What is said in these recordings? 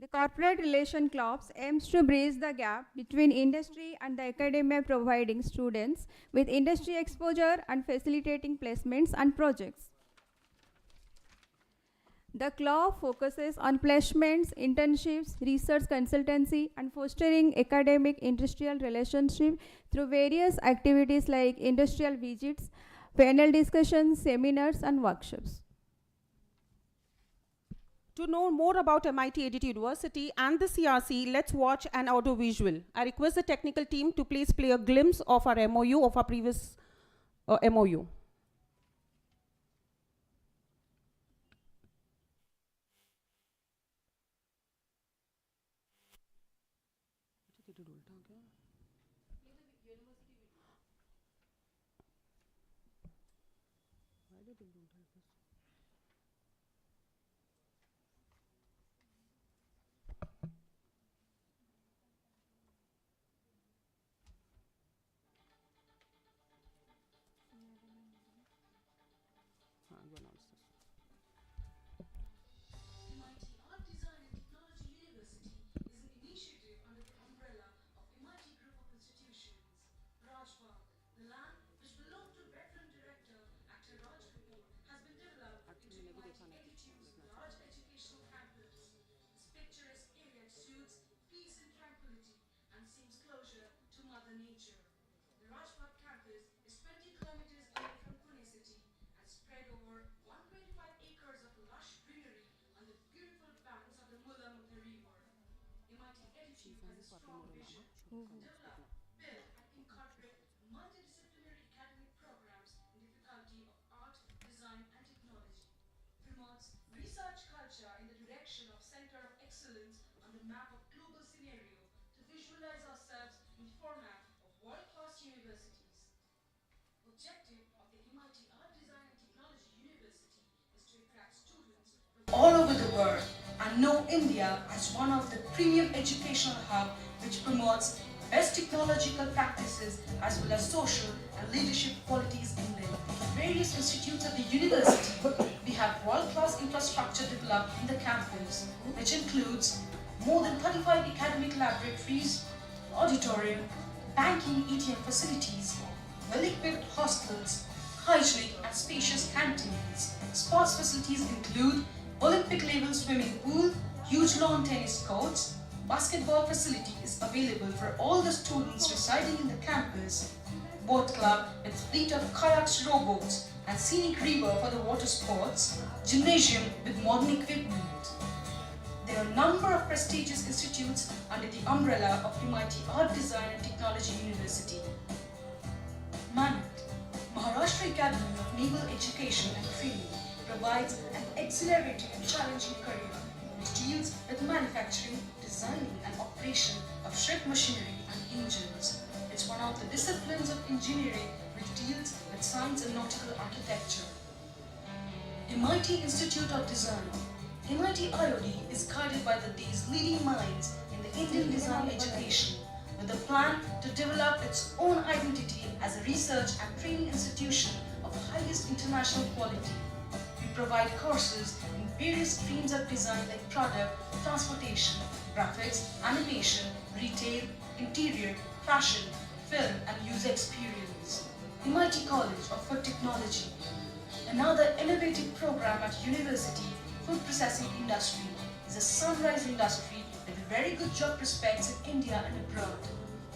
The Corporate Relation Clubs aims to bridge the gap between industry and the academia, providing students with industry exposure and facilitating placements and projects. The club focuses on placements, internships, research consultancy, and fostering academic industrial relationship through various activities like industrial visits, panel discussions, seminars, and workshops. To know more about MIT-ADT University and the CRC, let's watch an audiovisual. I request the technical team to please play a glimpse of our MOU, of our previous MOU. MIT-ADT Design and Technology University is an initiative under the umbrella of MIT Group of Institutions. Rajbagh, the land which belonged to veteran director Actor Raj Kapoor, has been developed into MIT-ADT's large educational campus. This picturesque area suits peace and tranquility and seems closer to Mother Nature. The Rajbagh campus is 20 kilometers away from Pune city and spread over 125 acres of lush greenery on the beautiful banks of the Mulamata River. MIT-ADT has a strong vision to develop, build, and incorporate multidisciplinary academic programs in the Faculty of Art, Design, and Technology. Promotes research culture in the direction of center of excellence on the map of global scenario to visualize ourselves in the format of world-class universities. Objective of the MIT-ADT Design and Technology University is to attract students from all over the world and know India as one of the premium educational hub which promotes best technological practices as well as social and leadership qualities in the various institutes of the university. We have world-class infrastructure developed in the campus, which includes more than 35 academic laboratories, auditorium, banking ATM facilities, well-equipped hostels, hygienic and spacious canteens. Sports facilities include Olympic-level swimming pool, huge lawn tennis courts, basketball facility is available for all the students residing in the campus, boat club with fleet of kayaks, rowboats, and scenic river for the water sports, gymnasium with modern equipment. There are a number of prestigious institutes under the umbrella of MIT-ADT Design and Technology University. MANAT, Maharashtra Academy of Naval Education and Training, provides an exhilarating and challenging career which deals with manufacturing, designing and operation of ship machinery and engines. It's one of the disciplines of engineering which deals with science and nautical architecture. MIT Institute of Design. MIT-IOD is guided by the day's leading minds in the Indian design education with a plan to develop its own identity as a research and training institution of highest international quality. We provide courses in various streams of design like product, transportation, graphics, animation, retail, interior, fashion, film and user experience. MIT College of Food Technology. Another innovative program at university, food processing industry, is a sunrise industry with very good job prospects in India and abroad.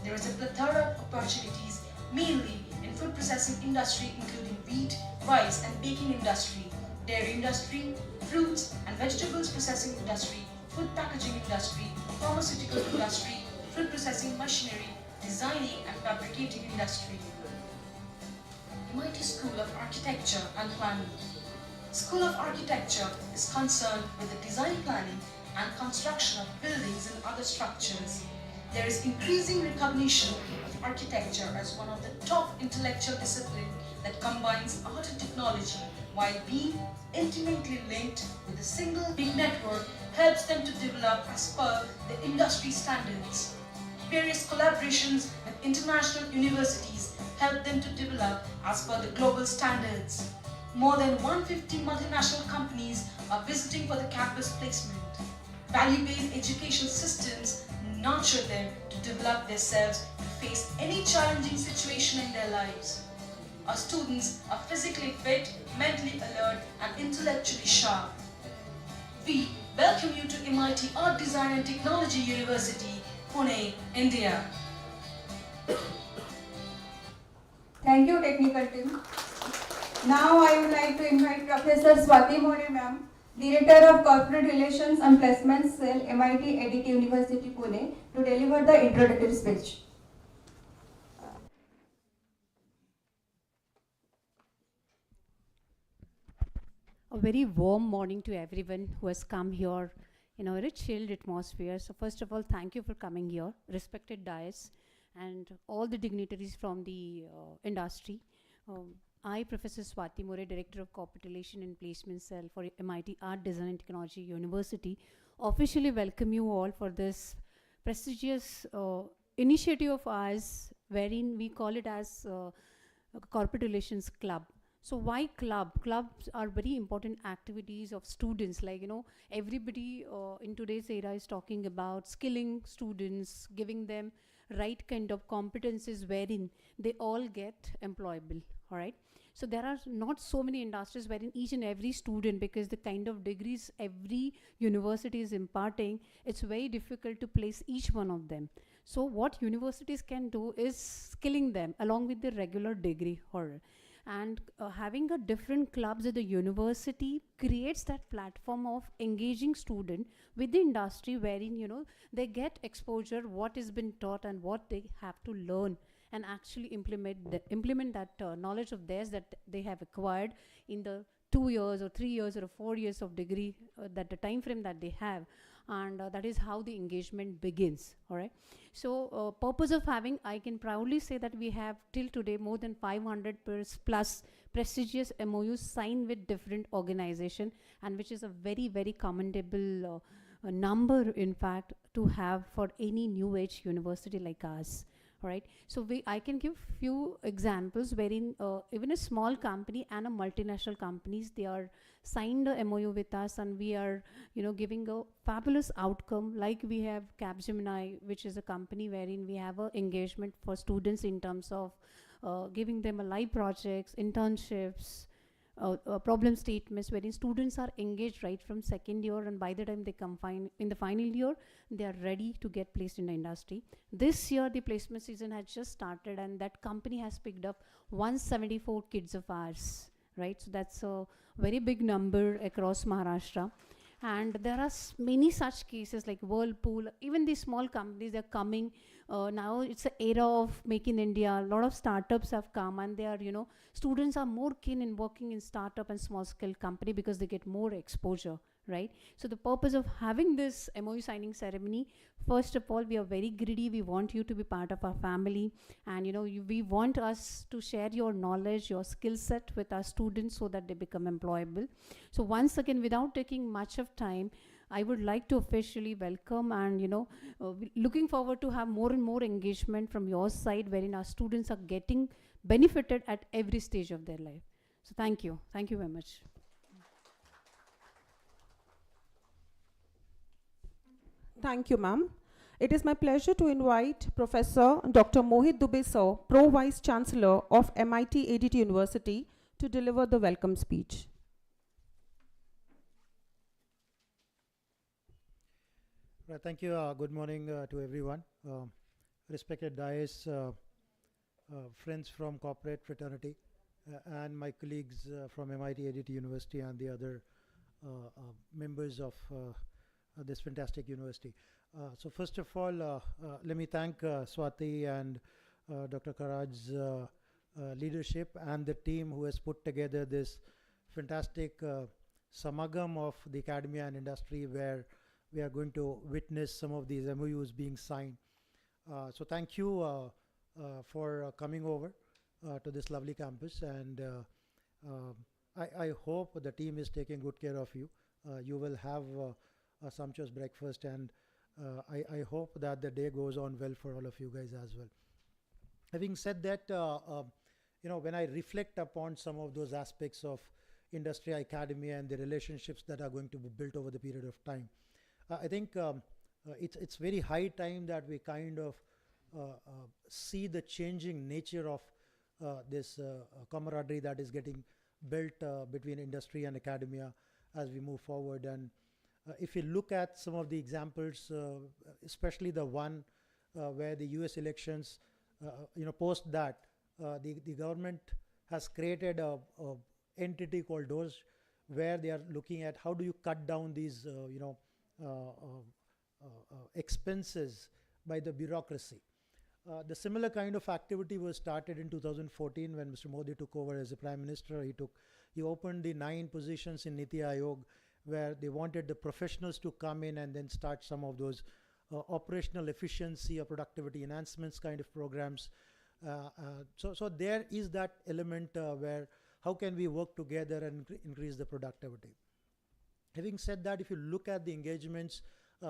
There is a plethora of opportunities mainly in food processing industry including wheat, rice and baking industry, dairy industry, fruits and vegetables processing industry, food packaging industry, pharmaceutical industry, food processing machinery, designing and fabricating industry. MIT School of Architecture and Planning. School of Architecture is concerned with the design planning and construction of buildings and other structures. There is increasing recognition of architecture as one of the top intellectual disciplines that combines art and technology while being intimately linked with a single big network helps them to develop as per the industry standards. Various collaborations with international universities help them to develop as per the global standards. More than 150 multinational companies are visiting for the campus placement. Value-based education systems nurture them to develop themselves to face any challenging situation in their lives. Our students are physically fit, mentally alert, and intellectually sharp. We welcome you to MIT Art Design and Technology University, Pune, India. Thank you, technical team. Now I would like to invite Professor Swati More, ma'am, Director of Corporate Relations and Placement Cell, MIT-ADT University, Pune, to deliver the introductory speech. A very warm morning to everyone who has come here in a very chilled atmosphere. So first of all, thank you for coming here, respected dais, and all the dignitaries from the industry. I, Professor Swati More, Director of Corporate Relation and Placement Cell for MIT Art Design and Technology University, officially welcome you all for this prestigious initiative of ours, wherein we call it as a Corporate Relations Club. So why club? Clubs are very important activities of students. Like, everybody in today's era is talking about skilling students, giving them right kind of competencies wherein they all get employable, all right? So there are not so many industries wherein each and every student, because the kind of degrees every university is imparting, it's very difficult to place each one of them. So what universities can do is skilling them along with the regular degree, or and having a different clubs at the university creates that platform of engaging student with the industry, wherein they get exposure what has been taught and what they have to learn, and actually implement that knowledge of theirs that they have acquired in the 2 years or 3 years or 4 years of degree, that the time frame that they have, and that is how the engagement begins, all right? So purpose of having, I can proudly say that we have till today more than 500 plus prestigious MOUs signed with different organization, and which is a very, very commendable number, in fact, to have for any new age university like us. All right, so I can give few examples wherein even a small company and a multinational companies, they are signed a MOU with us, and we are giving a fabulous outcome. Like we have Capgemini, which is a company wherein we have a engagement for students in terms of giving them a live projects, internships, problem statements, wherein students are engaged right from second year, and by the time they come in the final year, they are ready to get placed in the industry. This year the placement season has just started, and that company has picked up 174 kids of ours, right? So that's a very big number across Maharashtra. And there are many such cases like Whirlpool. Even these small companies, they're coming. Now it's an era of Make in India. A lot of startups have come, and they are, students are more keen in working in startup and small scale company because they get more exposure, right? So the purpose of having this MOU signing ceremony, first of all, we are very greedy. We want you to be part of our family, and we want us to share your knowledge, your skill set with our students so that they become employable. So once again, without taking much of time, I would like to officially welcome, and looking forward to have more and more engagement from your side, wherein our students are getting benefited at every stage of their life. So thank you very much. Thank you, ma'am. It is my pleasure to invite Professor Dr. Mohit Dubey sir, Pro Vice Chancellor of MIT-ADT University, to deliver the welcome speech. Right, thank you. Good morning to everyone. Respected dais, friends from corporate fraternity, and my colleagues from MIT-ADT University and the other members of this fantastic university. So first of all, let me thank Swati and Dr. Karaj's leadership and the team who has put together this fantastic samagam of the academia and industry, where we are going to witness some of these MOUs being signed. So thank you for coming over to this lovely campus, and I hope the team is taking good care of you. You will have a sumptuous breakfast, and I hope that the day goes on well for all of you guys as well. Having said that, when I reflect upon some of those aspects of industry, academia, and the relationships that are going to be built over the period of time, I think it's very high time that we kind of see the changing nature of this camaraderie that is getting built between industry and academia as we move forward. And if you look at some of the examples, especially the one where the US elections, post that, the government has created a entity called DOGE, where they are looking at how do you cut down these expenses by the bureaucracy. The similar kind of activity was started in 2014 when Mr. Modi took over as the Prime Minister. He opened the 9 positions in Niti Aayog, where they wanted the professionals to come in and then start some of those operational efficiency or productivity enhancements kind of programs. So there is that element where how can we work together and increase the productivity. Having said that, if you look at the engagements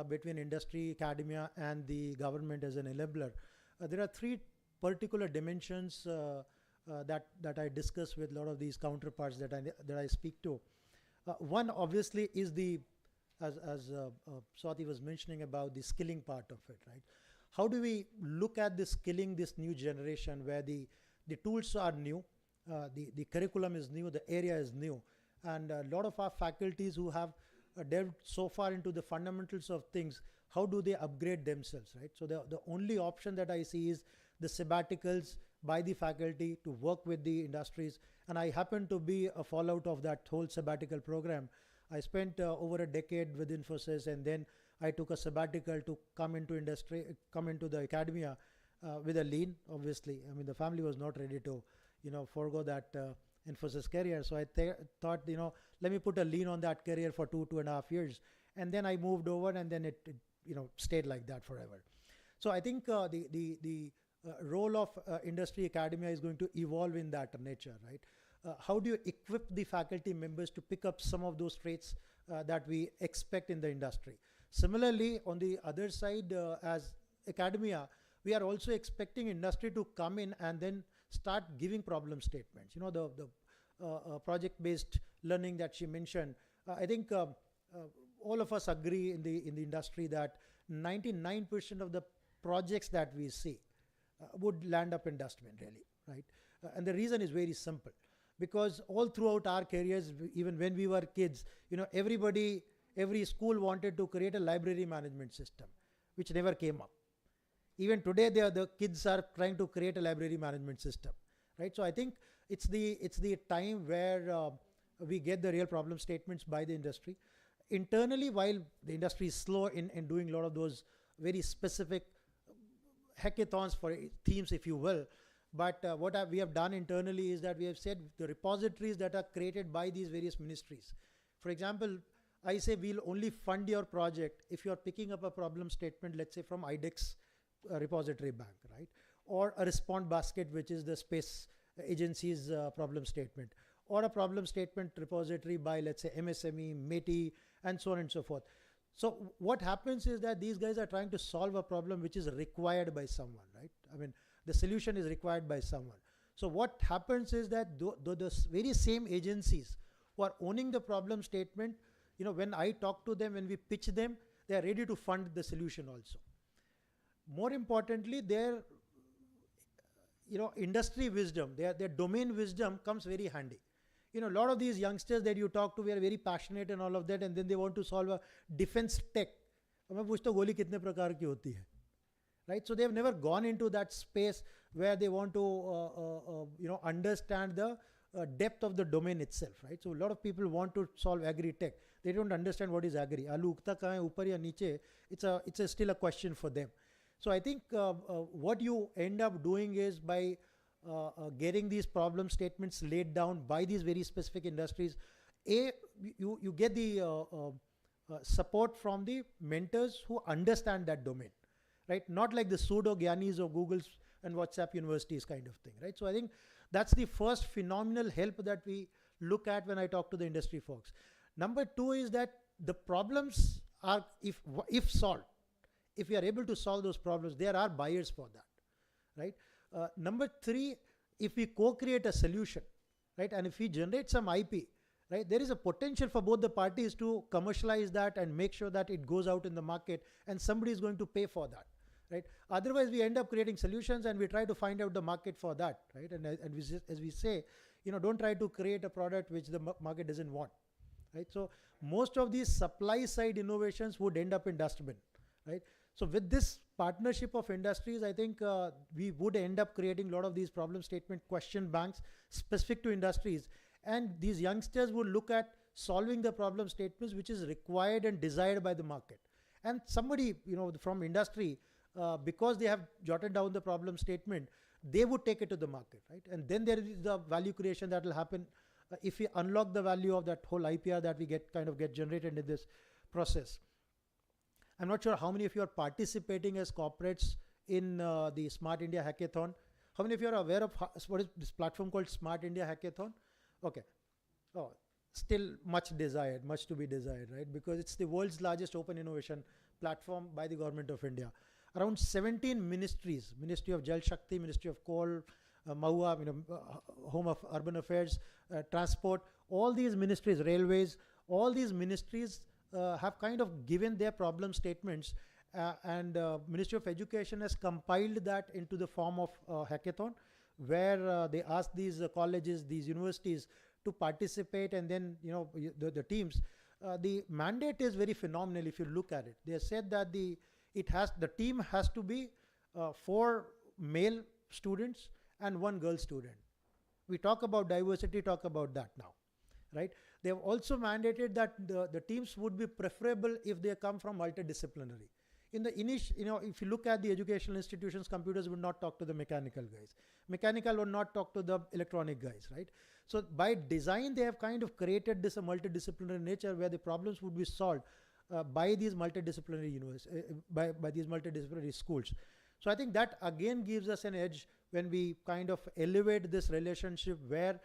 between industry, academia, and the government as an enabler, there are 3 particular dimensions that I discuss with a lot of these counterparts that I speak to. One obviously is the, as Swati was mentioning about the skilling part of it, right? How do we look at the skilling this new generation where the tools are new, the curriculum is new, the area is new, and a lot of our faculties who have delved so far into the fundamentals of things, how do they upgrade themselves, right? So the only option that I see is the sabbaticals by the faculty to work with the industries, and I happen to be a fallout of that whole sabbatical program. I spent over a decade with Infosys, and then I took a sabbatical to come into industry, come into the academia with a lean, obviously. I mean, the family was not ready to, forego that Infosys career. So I thought, let me put a lean on that career for 2.5 years. And then I moved over, and then it stayed like that forever. So I think the role of industry academia is going to evolve in that nature, right? How do you equip the faculty members to pick up some of those traits that we expect in the industry? Similarly, on the other side, as academia, we are also expecting industry to come in and then start giving problem statements. The project-based learning that she mentioned. I think all of us agree in the industry that 99% of the projects that we see would land up in dustbin, really, right? And the reason is very simple, because all throughout our careers, even when we were kids, every school wanted to create a library management system, which never came up. Even today, the kids are trying to create a library management system, right? So I think it's the time where we get the real problem statements by the industry. Internally, while the industry is slow in doing a lot of those very specific hackathons for themes, if you will, but what we have done internally is that we have said the repositories that are created by these various ministries. For example, I say we'll only fund your project if you're picking up a problem statement, let's say from IDEX repository bank, right? Or a respond basket, which is the space agency's problem statement, or a problem statement repository by, let's say, MSME, MIT, and so on and so forth. So what happens is that these guys are trying to solve a problem which is required by someone, right? I mean, the solution is required by someone. So what happens is that the very same agencies who are owning the problem statement, when I talk to them, when we pitch them, they are ready to fund the solution also. More importantly, their industry wisdom, their domain wisdom comes very handy. A lot of these youngsters that you talk to, we are very passionate and all of that, and then they want to solve a defense tech. मैं पूछता हूँ गोली कितने प्रकार की होती है, right? So they have never gone into that space where they want to understand the depth of the domain itself, right? So a lot of people want to solve agri-tech. They don't understand what is agri. Alu ukta kahan hai, upar ya niche? It's still a question for them. So I think what you end up doing is by getting these problem statements laid down by these very specific industries, you get the support from the mentors who understand that domain, right? Not like the pseudo Gyanis or Googles and WhatsApp universities kind of thing, right? So I think that's the first phenomenal help that we look at when I talk to the industry folks. Number 2 is that the problems are, if solved, if we are able to solve those problems, there are buyers for that, right? Number 3, if we co-create a solution, right, and if we generate some IP, right? There is a potential for both the parties to commercialize that and make sure that it goes out in the market and somebody is going to pay for that, right? Otherwise, we end up creating solutions and we try to find out the market for that, right? And as we say, don't try to create a product which the market doesn't want, right? So most of these supply side innovations would end up in dustbin, right? So with this partnership of industries, I think we would end up creating a lot of these problem statement question banks specific to industries. And these youngsters would look at solving the problem statements which is required and desired by the market. And somebody, from industry, because they have jotted down the problem statement, they would take it to the market, right? And then there is the value creation that will happen if we unlock the value of that whole IPR that we get generated in this process. I'm not sure how many of you are participating as corporates in the Smart India Hackathon. How many of you are aware of what is this platform called Smart India Hackathon? Okay. Oh, still much to be desired, right? Because it's the world's largest open innovation platform by the government of India. Around 17 ministries, Ministry of Jal Shakti, Ministry of Coal, MAUA, Home of Urban Affairs, Transport, all these ministries, railways, all these ministries have kind of given their problem statements and Ministry of Education has compiled that into the form of hackathon where they ask these colleges, these universities to participate and then, the teams. The mandate is very phenomenal if you look at it. They said that the team has to be 4 male students and 1 girl student. We talk about diversity, talk about that now, right? They have also mandated that the teams would be preferable if they come from multidisciplinary. In the initial, if you look at the educational institutions, computers would not talk to the mechanical guys. Mechanical would not talk to the electronic guys, right? So by design, they have kind of created this a multidisciplinary nature where the problems would be solved by these multidisciplinary by these multidisciplinary schools. So I think that again gives us an edge when we kind of elevate this relationship where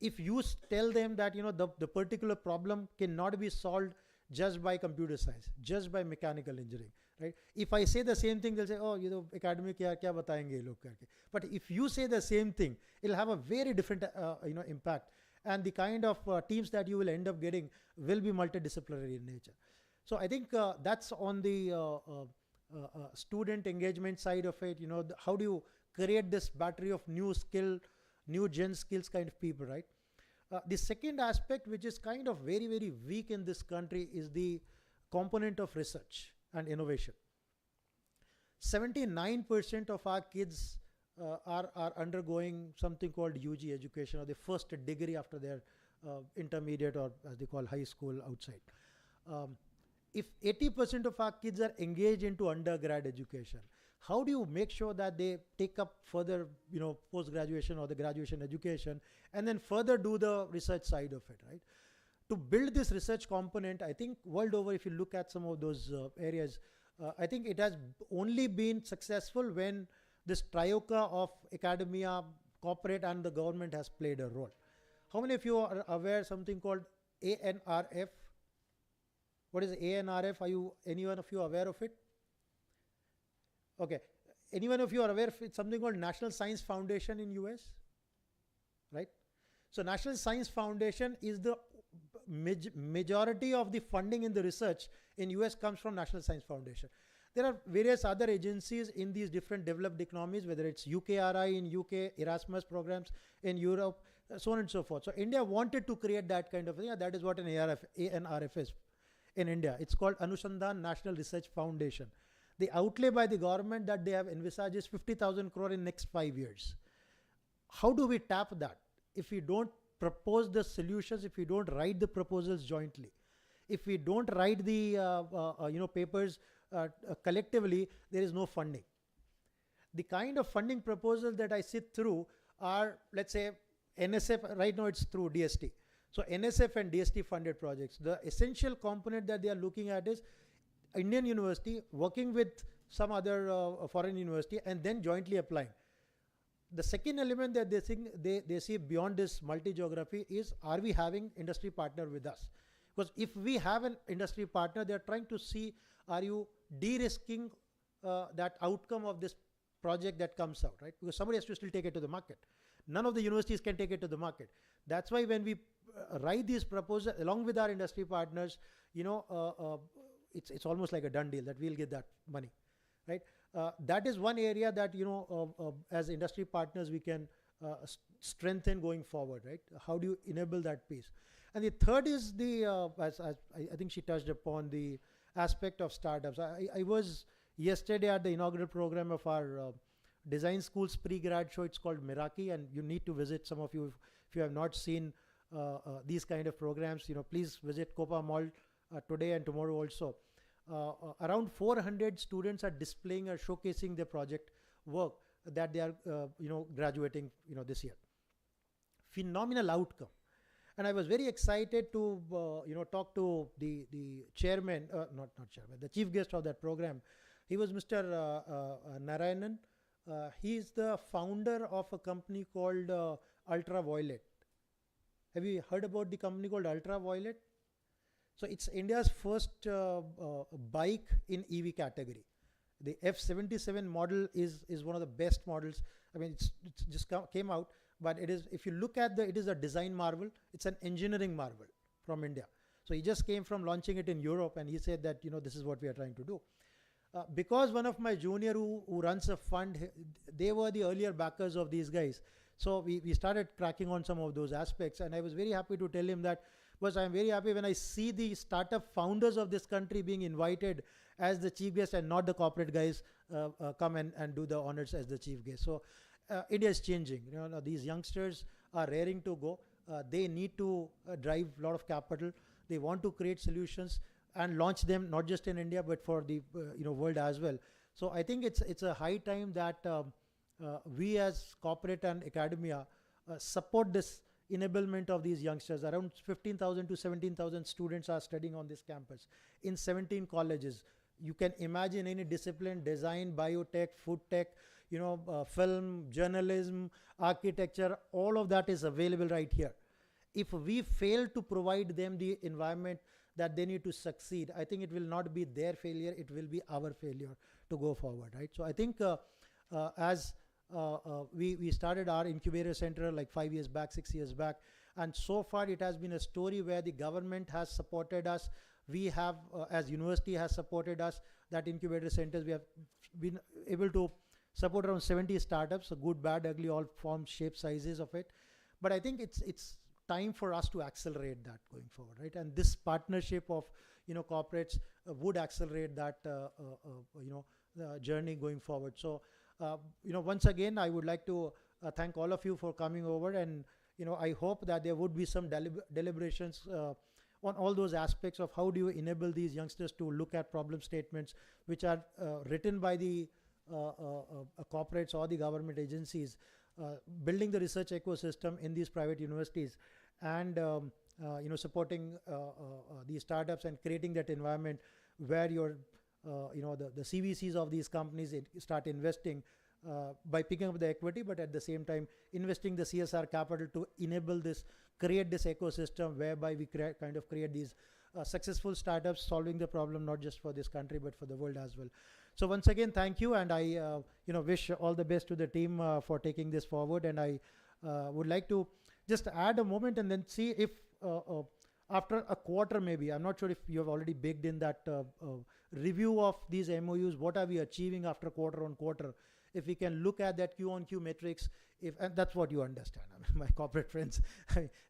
if you tell them that the particular problem cannot be solved just by computer science, just by mechanical engineering, right? If I say the same thing, they'll say, oh, academic kya batayenge ye log karke. But if you say the same thing, it'll have a very different impact, and the kind of teams that you will end up getting will be multidisciplinary in nature. So I think that's on the student engagement side of it. How do you create this battery of new gen skills kind of people, right? The second aspect, which is kind of very, very weak in this country, is the component of research and innovation. 79% of our kids are undergoing something called UG education, or the first degree after their intermediate, or as they call high school outside. If 80% of our kids are engaged into undergrad education, how do you make sure that they take up further, post-graduation or the graduation education and then further do the research side of it, right? To build this research component, I think world over, if you look at some of those areas, I think it has only been successful when this trioca of academia, corporate and the government has played a role. How many of you are aware something called ANRF? What is ANRF? Anyone of you aware of it? Okay. Anyone of you are aware of it? Something called National Science Foundation in US, right? So National Science Foundation is the majority of the funding in the research in US comes from National Science Foundation. There are various other agencies in these different developed economies, whether it's UKRI in UK, Erasmus programs in Europe, so on and so forth. So India wanted to create that kind of thing. That is what an ANRF is in India. It's called Anusandhan National Research Foundation. The outlay by the government that they have envisaged is 50,000 crore in next 5 years. How do we tap that? If we don't propose the solutions, if we don't write the proposals jointly, if we don't write the papers collectively, there is no funding. The kind of funding proposals that I sit through are, let's say, NSF, right now it's through DST. So NSF and DST funded projects. The essential component that they are looking at is Indian university working with some other foreign university and then jointly applying. The second element that they see beyond this multi-geography is, are we having industry partner with us? Because if we have an industry partner, they're trying to see, are you de-risking that outcome of this project that comes out, right? Because somebody has to still take it to the market. none of the universities can take it to the market. That's why when we write these proposals along with our industry partners, it's almost like a done deal that we'll get that money, right? That is one area that, as industry partners, we can strengthen going forward, right? How do you enable that piece? And the third is as I think she touched upon the aspect of startups. I was yesterday at the inaugural program of our design school's pre-grad show. It's called Meraki, and you need to visit. Some of you, if you have not seen these kind of programs, please visit Copa Mall today and tomorrow also. Around 400 students are displaying or showcasing their project work that they are graduating this year. Phenomenal outcome. And I was very excited to talk to the chairman, not chairman, the chief guest of that program. He was Mr. Narayanan. He is the founder of a company called Ultraviolet. Have you heard about the company called Ultraviolet? So it's India's first bike in EV category. The F77 model is one of the best models. I mean, it's just came out, but it is, if you look at it is a design marvel. It's an engineering marvel from India. So he just came from launching it in Europe, and he said that, this is what we are trying to do. Because one of my junior who runs a fund, they were the earlier backers of these guys. So we started cracking on some of those aspects, and I was very happy to tell him that, because I'm very happy when I see the startup founders of this country being invited as the chief guest and not the corporate guys come and do the honors as the chief guest. So India is changing. These youngsters are raring to go. They need to drive a lot of capital. They want to create solutions and launch them not just in India but for the world as well. So I think it's a high time that we as corporate and academia support this enablement of these youngsters. Around 15,000 to 17,000 students are studying on this campus in 17 colleges. You can imagine any discipline: design, biotech, food tech, film, journalism, architecture. All of that is available right here. If we fail to provide them the environment that they need to succeed, I think it will not be their failure, it will be our failure to go forward, right? So I think as we started our incubator center like 5 years back, 6 years back, and so far it has been a story where the government has supported us. We have, as university has supported us, that incubator centers, we have been able to support around 70 startups, so good, bad, ugly, all forms, shapes, sizes of it. But I think it's time for us to accelerate that going forward, right? And this partnership of corporates would accelerate that journey going forward. So once again, I would like to thank all of you for coming over, and I hope that there would be some deliberations on all those aspects of how do you enable these youngsters to look at problem statements which are written by the corporates or the government agencies, building the research ecosystem in these private universities, and supporting these startups and creating that environment where your the CVCs of these companies start investing by picking up the equity, but at the same time investing the CSR capital to enable this, create this ecosystem whereby we create these successful startups solving the problem not just for this country but for the world as well. So once again, thank you, and I wish all the best to the team for taking this forward. And I would like to just add a moment and then see if after a quarter, maybe, I'm not sure if you have already baked in that review of these MOUs, what are we achieving after quarter on quarter? If we can look at that Q on Q metrics, and that's what you understand. I mean, my corporate friends,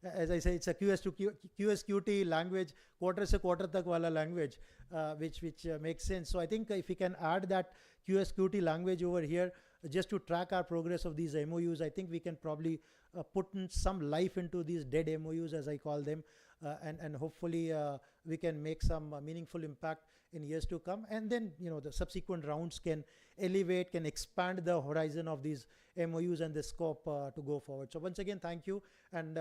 as I say, it's a QSQT language, quarter se quarter tak wala language, which makes sense. So I think if we can add that QSQT language over here, just to track our progress of these MOUs, I think we can probably put in some life into these dead MOUs, as I call them, and hopefully we can make some meaningful impact in years to come. And then the subsequent rounds can elevate, can expand the horizon of these MOUs and the scope to go forward. So once again, thank you, and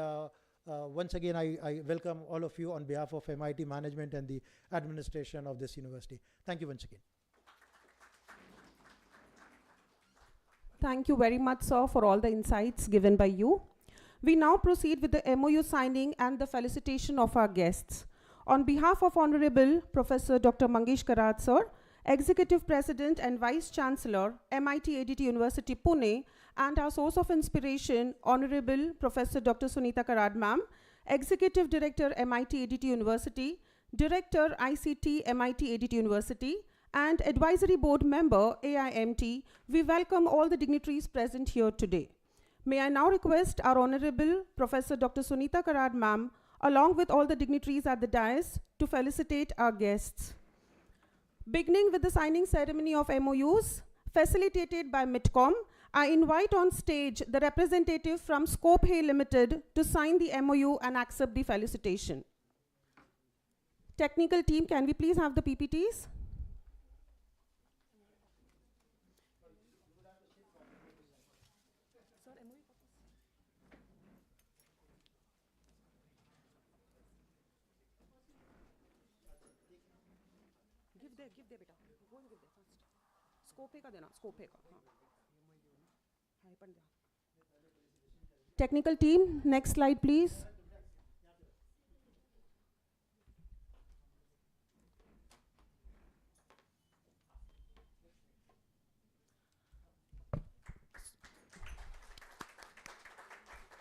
once again I welcome all of you on behalf of MIT management and the administration of this university. Thank you once again. Thank you very much, sir, for all the insights given by you. We now proceed with the MOU signing and the felicitation of our guests. On behalf of Honorable Professor Dr. Mangesh Karat, sir, Executive President and Vice Chancellor, MIT-ADT University, Pune, and our source of inspiration, Honorable Professor Dr. Sunita Karad ma'am, Executive Director, MIT-ADT University, Director, ICT, MIT-ADT University, and Advisory Board Member, AIMT, we welcome all the dignitaries present here today. May I now request our Honorable Professor Dr. Sunita Karad ma'am, along with all the dignitaries at the dais, to felicitate our guests. Beginning with the signing ceremony of MOUs, facilitated by MITCOM, I invite on stage the representative from Scope Hay Limited to sign the MOU and accept the felicitation. Technical team, can we please have the PPTs? Give there, beta. Go and give there first. Scope ka dena, scope ka. Technical team, next slide please.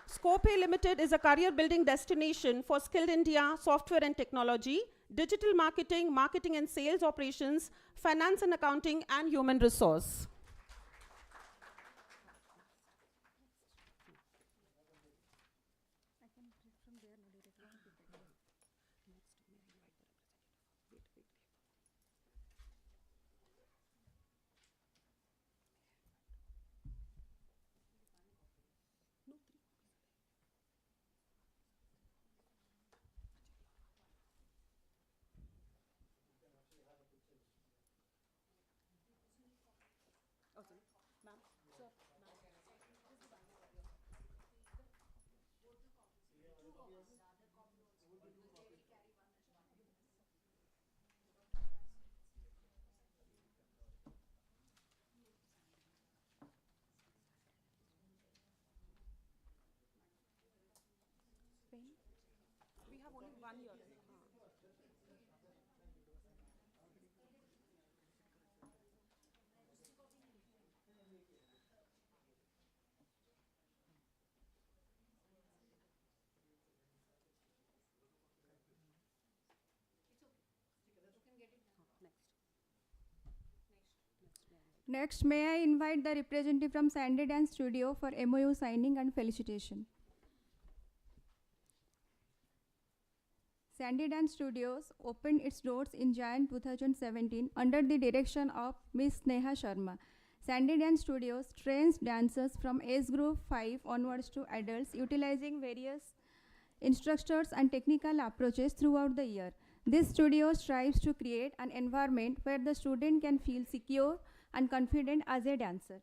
Scope Limited is a career building destination for skilled India, software and technology, digital marketing, marketing and sales operations, finance and accounting, and human resource. We have only 1 year. Next, may I invite the representative from Sandy Dance Studio for MOU signing and felicitation. Sandy Dance Studios opened its doors in Jan 2017 under the direction of Ms. Sneha Sharma. Sandy Dance Studios trains dancers from age group 5 onwards to adults, utilizing various instructors and technical approaches throughout the year. This studio strives to create an environment where the student can feel secure and confident as a dancer.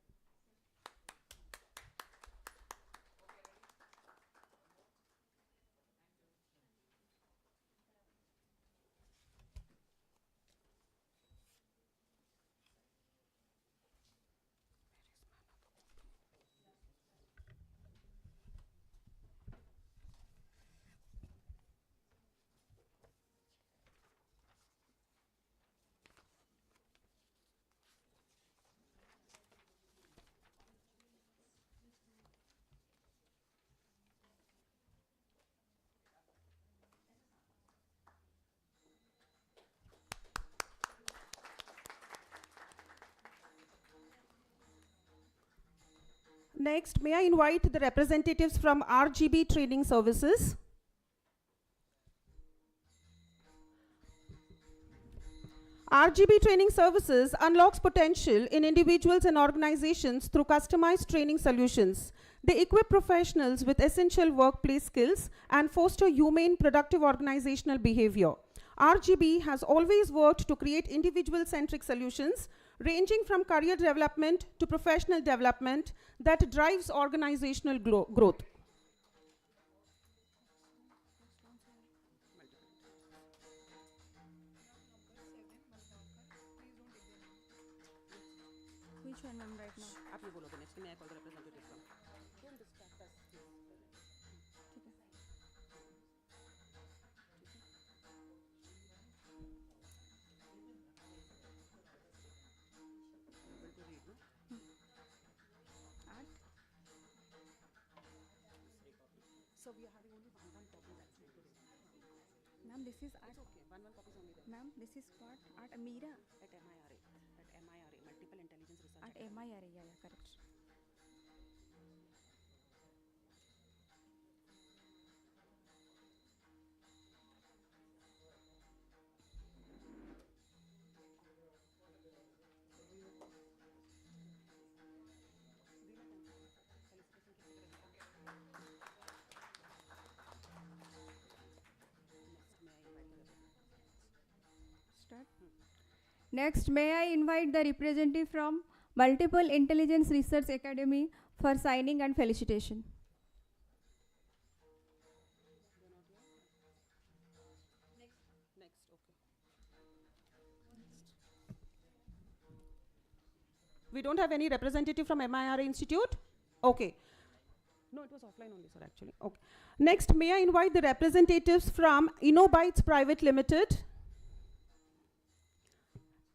Next, may I invite the representatives from RGB Training Services. RGB Training Services unlocks potential in individuals and organizations through customized training solutions. They equip professionals with essential workplace skills and foster humane, productive organizational behavior. RGB has always worked to create individual-centric solutions ranging from career development to professional development that drives organizational growth. Which one, ma'am, right now? आप ये बोलोगे next, मैं call the representative का. Don't distract us. So we are having only one copy actually today. Ma'am, this is It's okay. One copy is only there. ma'am, this is what? At Amira. At MIRA. At MIRA, Multiple Intelligence Research. At MIRA, yeah, correct. Start. Next, may I invite the representative from Multiple Intelligence Research Academy for signing and felicitation. Next, okay. We don't have any representative from MIRA Institute? Okay. No, it was offline only, sir, actually. Okay. Next, may I invite the representatives from InnoBytes Private Limited.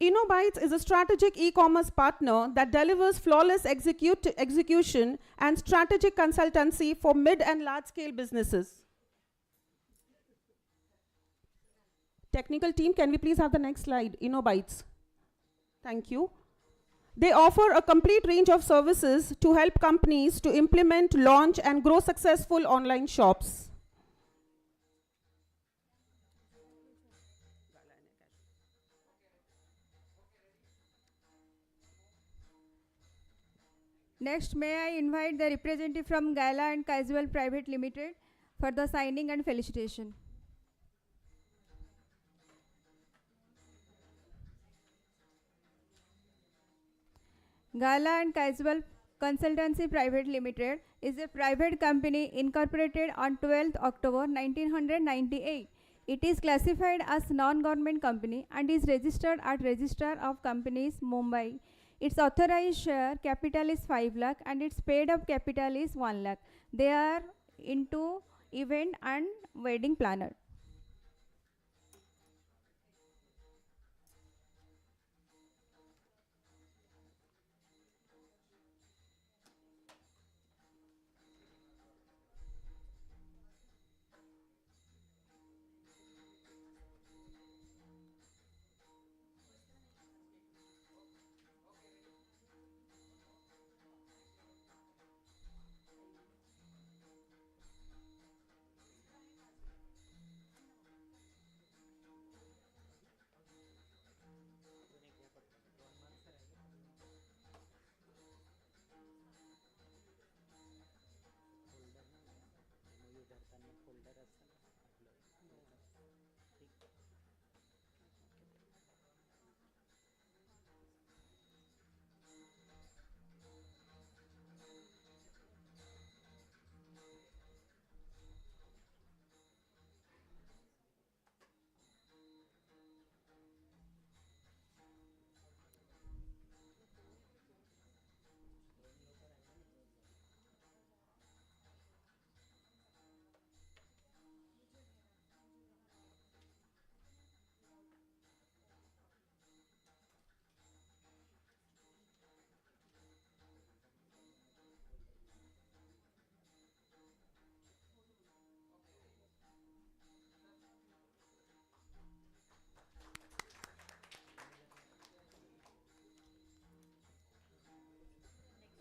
InnoBytes is a strategic e-commerce partner that delivers flawless execution and strategic consultancy for mid and large-scale businesses. Technical team, can we please have the next slide? InnoBytes. Thank you. They offer a complete range of services to help companies to implement, launch, and grow successful online shops. Next, may I invite the representative from Gala and Casual Private Limited for the signing and felicitation. Gala and Casual Consultancy Private Limited is a private company incorporated on 12th October 1998. It is classified as non-government company and is registered at Register of Companies, Mumbai. Its authorized share capital is 5 lakh and its paid up capital is 1 lakh. They are into event and wedding planner.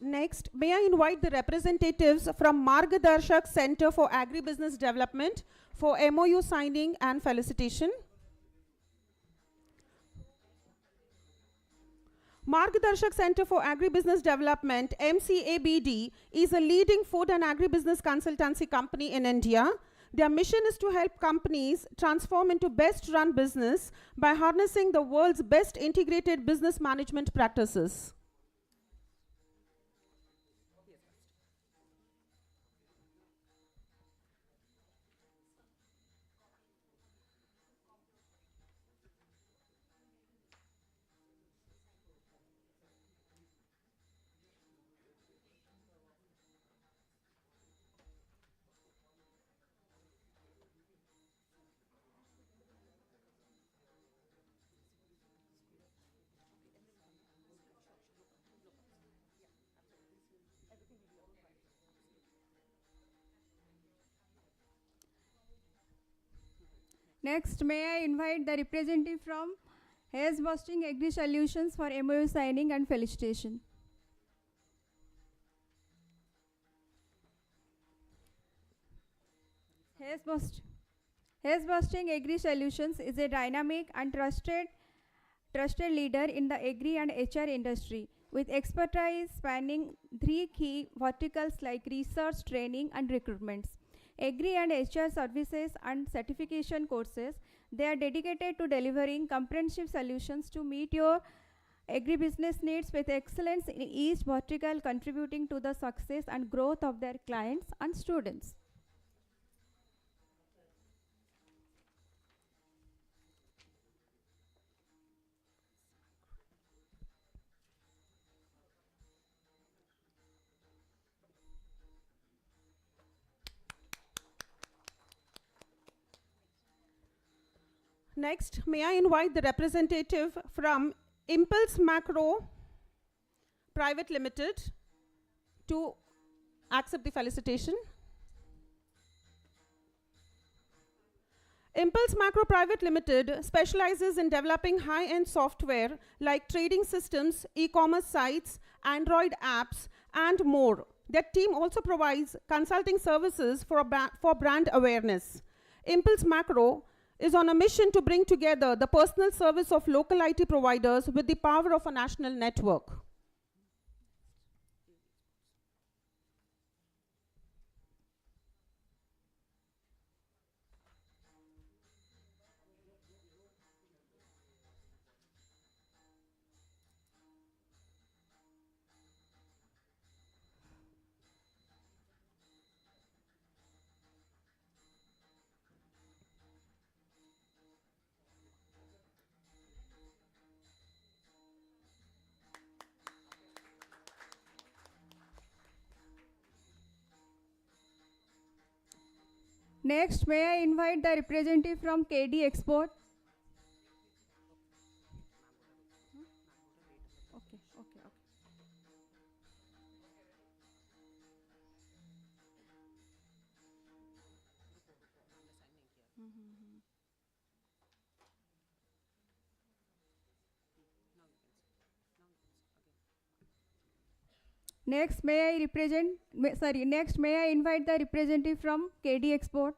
Next, may I invite the representatives from Margadarshak Center for Agribusiness Development for MOU signing and felicitation. Margadarshak Center for Agribusiness Development, MIT-ADT, is a leading food and agribusiness consultancy company in India. Their mission is to help companies transform into best-run business by harnessing the world's best integrated business management practices. Next, may I invite the representative from Hayes Boston Agri Solutions for MOU signing and felicitation. Hayes Boston Agri Solutions is a dynamic and trusted leader in the agri and HR industry with expertise spanning three key verticals like research, training, and recruitments. Agri and HR services and certification courses, they are dedicated to delivering comprehensive solutions to meet your agribusiness needs with excellence in each vertical, contributing to the success and growth of their clients and students. Next, may I invite the representative from Impulse Macro Private Limited to accept the felicitation. Impulse Macro Private Limited specializes in developing high-end software like trading systems, e-commerce sites, Android apps, and more. Their team also provides consulting services for brand awareness. Impulse Macro is on a mission to bring together the personal service of local IT providers with the power of a national network. Next, may I invite the representative from KD Export. Okay. Next, may I invite the representative from KD Export.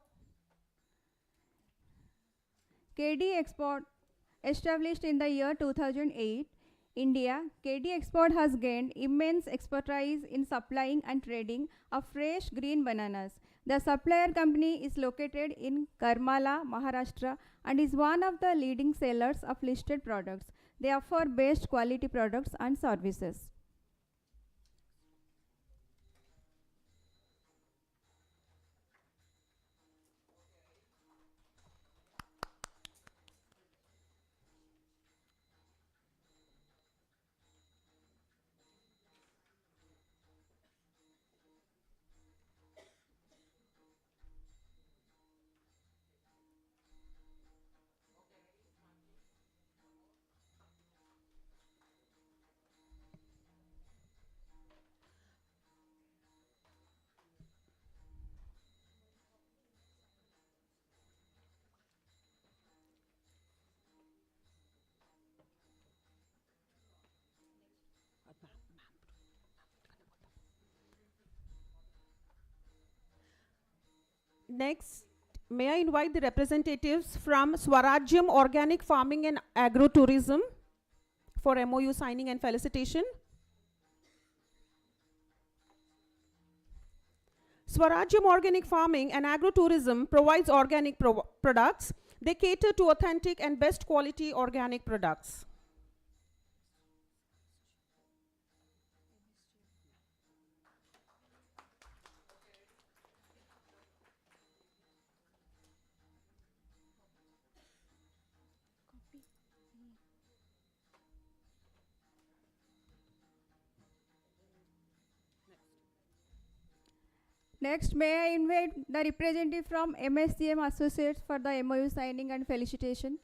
KD Export, established in the year 2008, India, KD Export has gained immense expertise in supplying and trading of fresh green bananas. The supplier company is located in Karmala, Maharashtra, and is one of the leading sellers of listed products. They offer best quality products and services. Next, may I invite the representatives from Swarajyam Organic Farming and Agro-Tourism for MOU signing and felicitation. Swarajyam Organic Farming and Agro-Tourism provides organic products. They cater to authentic and best quality organic products. Next, may I invite the representative from MSCM Associates for the MOU signing and felicitation.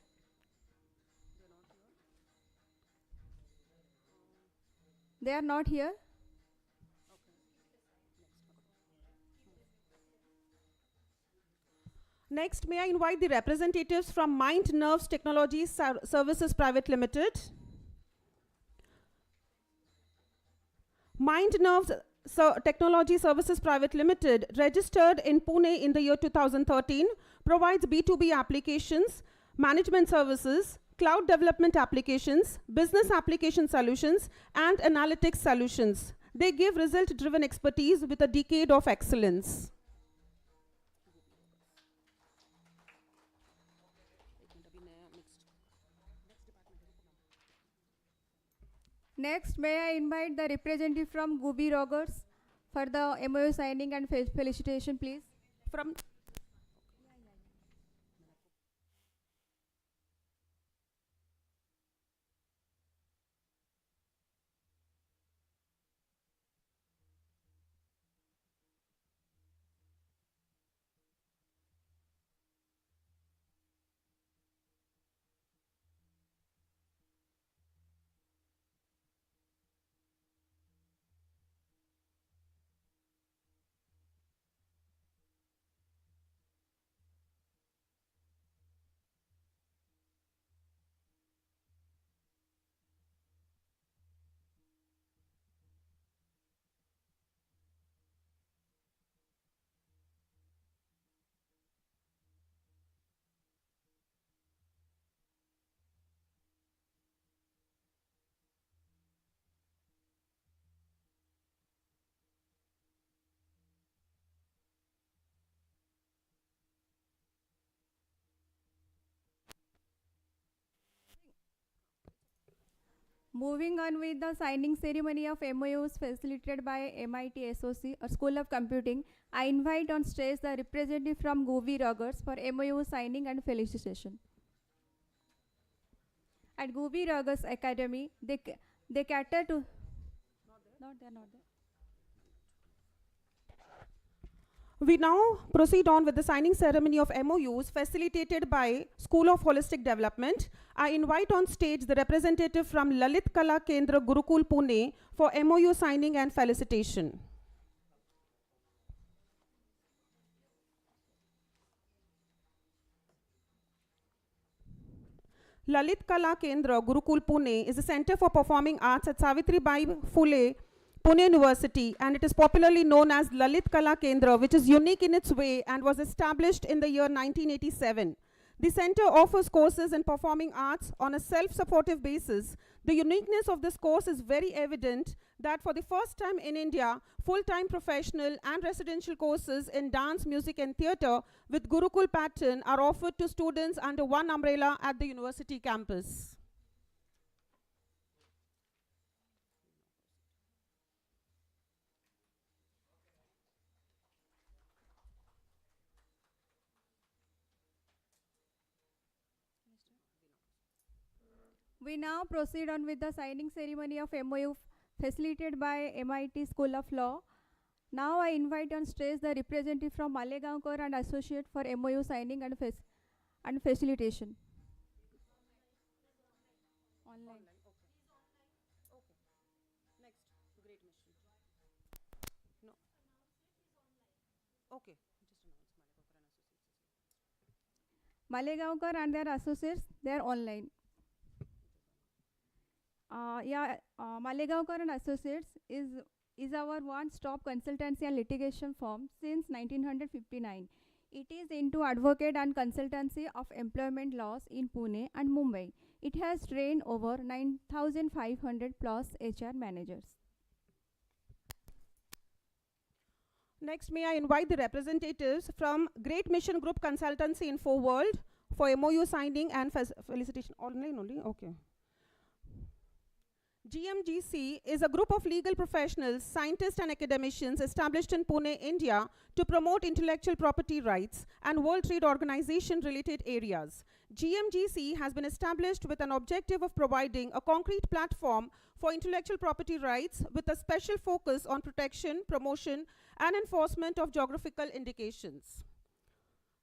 They are not here. Next, may I invite the representatives from Mind Nerves Technology Services Private Limited. Mind Nerves Technology Services Private Limited, registered in Pune in the year 2013, provides B2B applications, management services, cloud development applications, business application solutions, and analytics solutions. They give result-driven expertise with a decade of excellence. Next, may I invite the representative from Gubi Rogers for the MOU signing and felicitation, please. From Moving on with the signing ceremony of MOUs facilitated by MIT SOC or School of Computing, I invite on stage the representative from Gubi Rogers for MOU signing and felicitation. At Gubi Rogers Academy, they cater to... Not there. We now proceed on with the signing ceremony of MOUs facilitated by School of Holistic Development. I invite on stage the representative from Lalit Kala Kendra Gurukul Pune for MOU signing and felicitation. Lalit Kala Kendra Gurukul Pune is a center for performing arts at Savitribai Phule Pune University, and it is popularly known as Lalit Kala Kendra, which is unique in its way and was established in the year 1987. The center offers courses in performing arts on a self-supportive basis. The uniqueness of this course is very evident that for the first time in India, full-time professional and residential courses in dance, music and theatre with Gurukul pattern are offered to students under one umbrella at the university campus. We now proceed on with the signing ceremony of MOU facilitated by MIT School of Law. Now I invite on stage the representative from Malegaonkar and Associate for MOU signing and facilitation. Online. Next, great mission. No. Okay, just announce Malegaonkar and their associates, they are online. Malegaonkar and Associates is our one-stop consultancy and litigation firm since 1959. It is into advocate and consultancy of employment laws in Pune and Mumbai. It has trained over 9,500 plus HR managers. Next, may I invite the representatives from Great Mission Group Consultancy Info World for MOU signing and felicitation. Online only? Okay. GMGC is a group of legal professionals, scientists and academicians established in Pune, India to promote intellectual property rights and World Trade Organization related areas. GMGC has been established with an objective of providing a concrete platform for intellectual property rights with a special focus on protection, promotion and enforcement of geographical indications.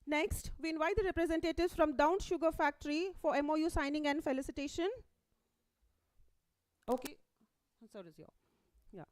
Next, we invite the representatives from Down Sugar Factory for MOU signing and felicitation. Okay, so is your, yeah.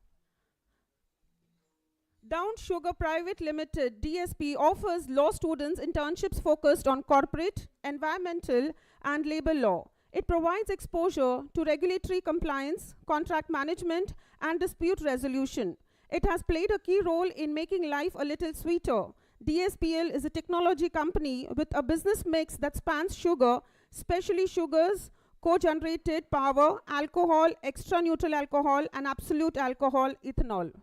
Down Sugar Private Limited (DSP) offers law students internships focused on corporate, environmental, and labor law. It provides exposure to regulatory compliance, contract management, and dispute resolution. It has played a key role in making life a little sweeter. DSPL is a technology company with a business mix that spans sugar, specially sugars, co-generated power, alcohol, extra neutral alcohol, and absolute alcohol, ethanol.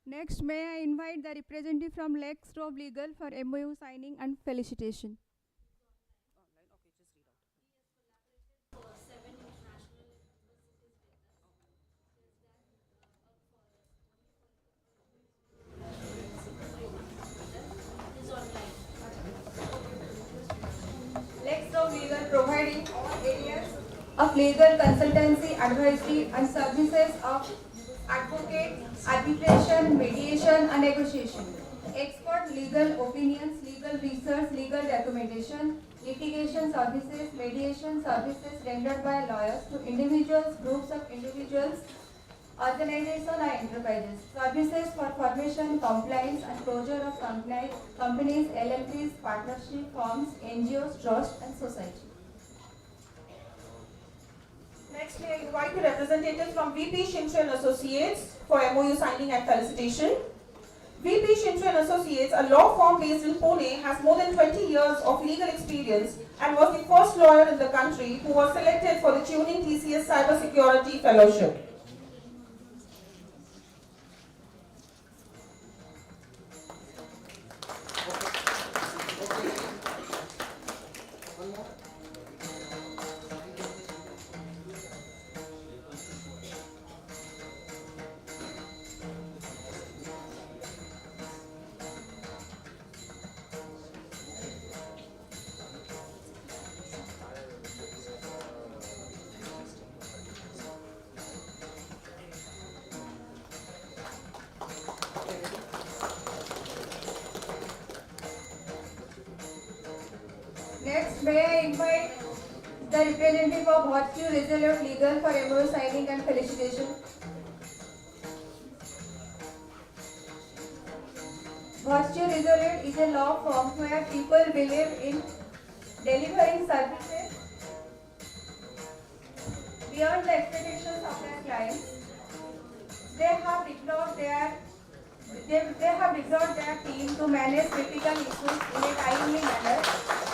Next, may I invite the representative from Lex Rove Legal for MOU signing and felicitation. Lex Rove Legal providing all areas of legal consultancy, advisory, and services of advocate, arbitration, mediation, and negotiation. Expert legal opinions, legal research, legal documentation, litigation services, mediation services rendered by lawyers to individuals, groups of individuals, organizations, and enterprises. Services for formation, compliance, and closure of companies, LLPs, partnership firms, NGOs, trusts, and society. Next, may I invite the representative from VP Shintri and Associates for MOU signing and felicitation. VP Shintri and Associates, a law firm based in Pune, has more than 20 years of legal experience and was the first lawyer in the country who was selected for the Tuning TCS Cybersecurity Fellowship. Next, may I invite the representative of Virtue Resolute Legal for MOU signing and felicitation. Virtue Resolute is a law firm where people believe in delivering services beyond the expectations of their clients. They have deployed their team to manage critical issues in a timely manner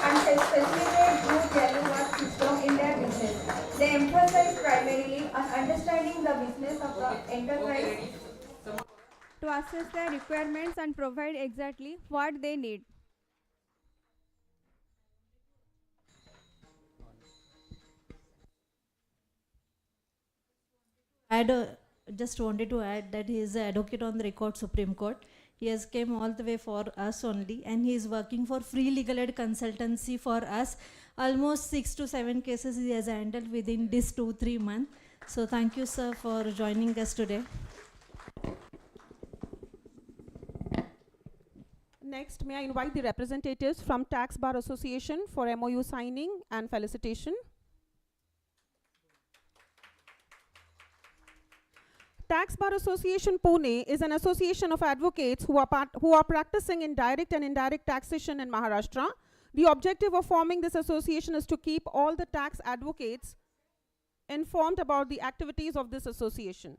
and facilitate good value work system in their business. They emphasize primarily on understanding the business of the enterprise to assess their requirements and provide exactly what they need. add just wanted to add that he is an advocate on the record Supreme Court. He has came all the way for us only, and he is working for free legal aid consultancy for us. Almost 6 to 7 cases he has handled within this 2-3 months. So thank you, sir, for joining us today. Next, may I invite the representatives from Tax Bar Association for MOU signing and felicitation. Tax Bar Association Pune is an association of advocates who are practicing in direct and indirect taxation in Maharashtra. The objective of forming this association is to keep all the tax advocates informed about the activities of this association.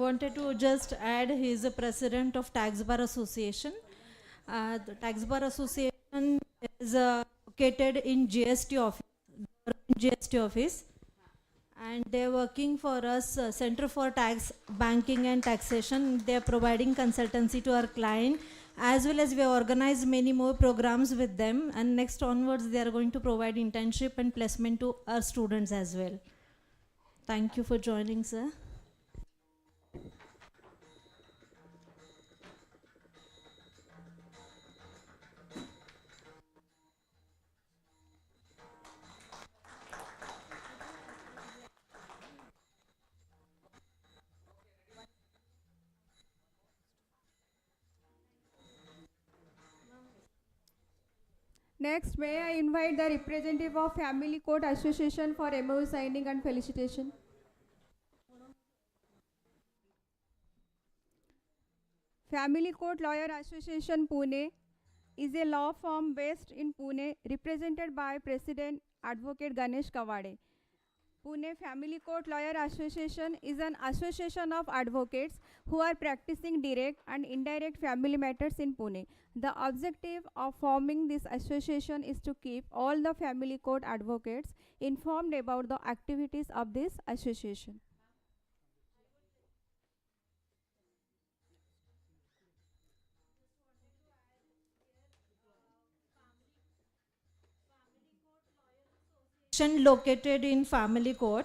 wanted to just add he is a president of Tax Bar Association. The Tax Bar Association is located in GST office, and they're working for us, Center for Tax Banking and Taxation. They're providing consultancy to our client, as well as we have organized many more programs with them, and next onwards they are going to provide internship and placement to our students as well. Thank you for joining, sir. Next, may I invite the representative of Family Court Association for MOU signing and felicitation. Family Court Lawyer Association Pune is a law firm based in Pune, represented by President Advocate Ganesh Kawade. Pune Family Court Lawyer Association is an association of advocates who are practicing direct and indirect family matters in Pune. The objective of forming this association is to keep all the family court advocates informed about the activities of this association. Located in Family Court,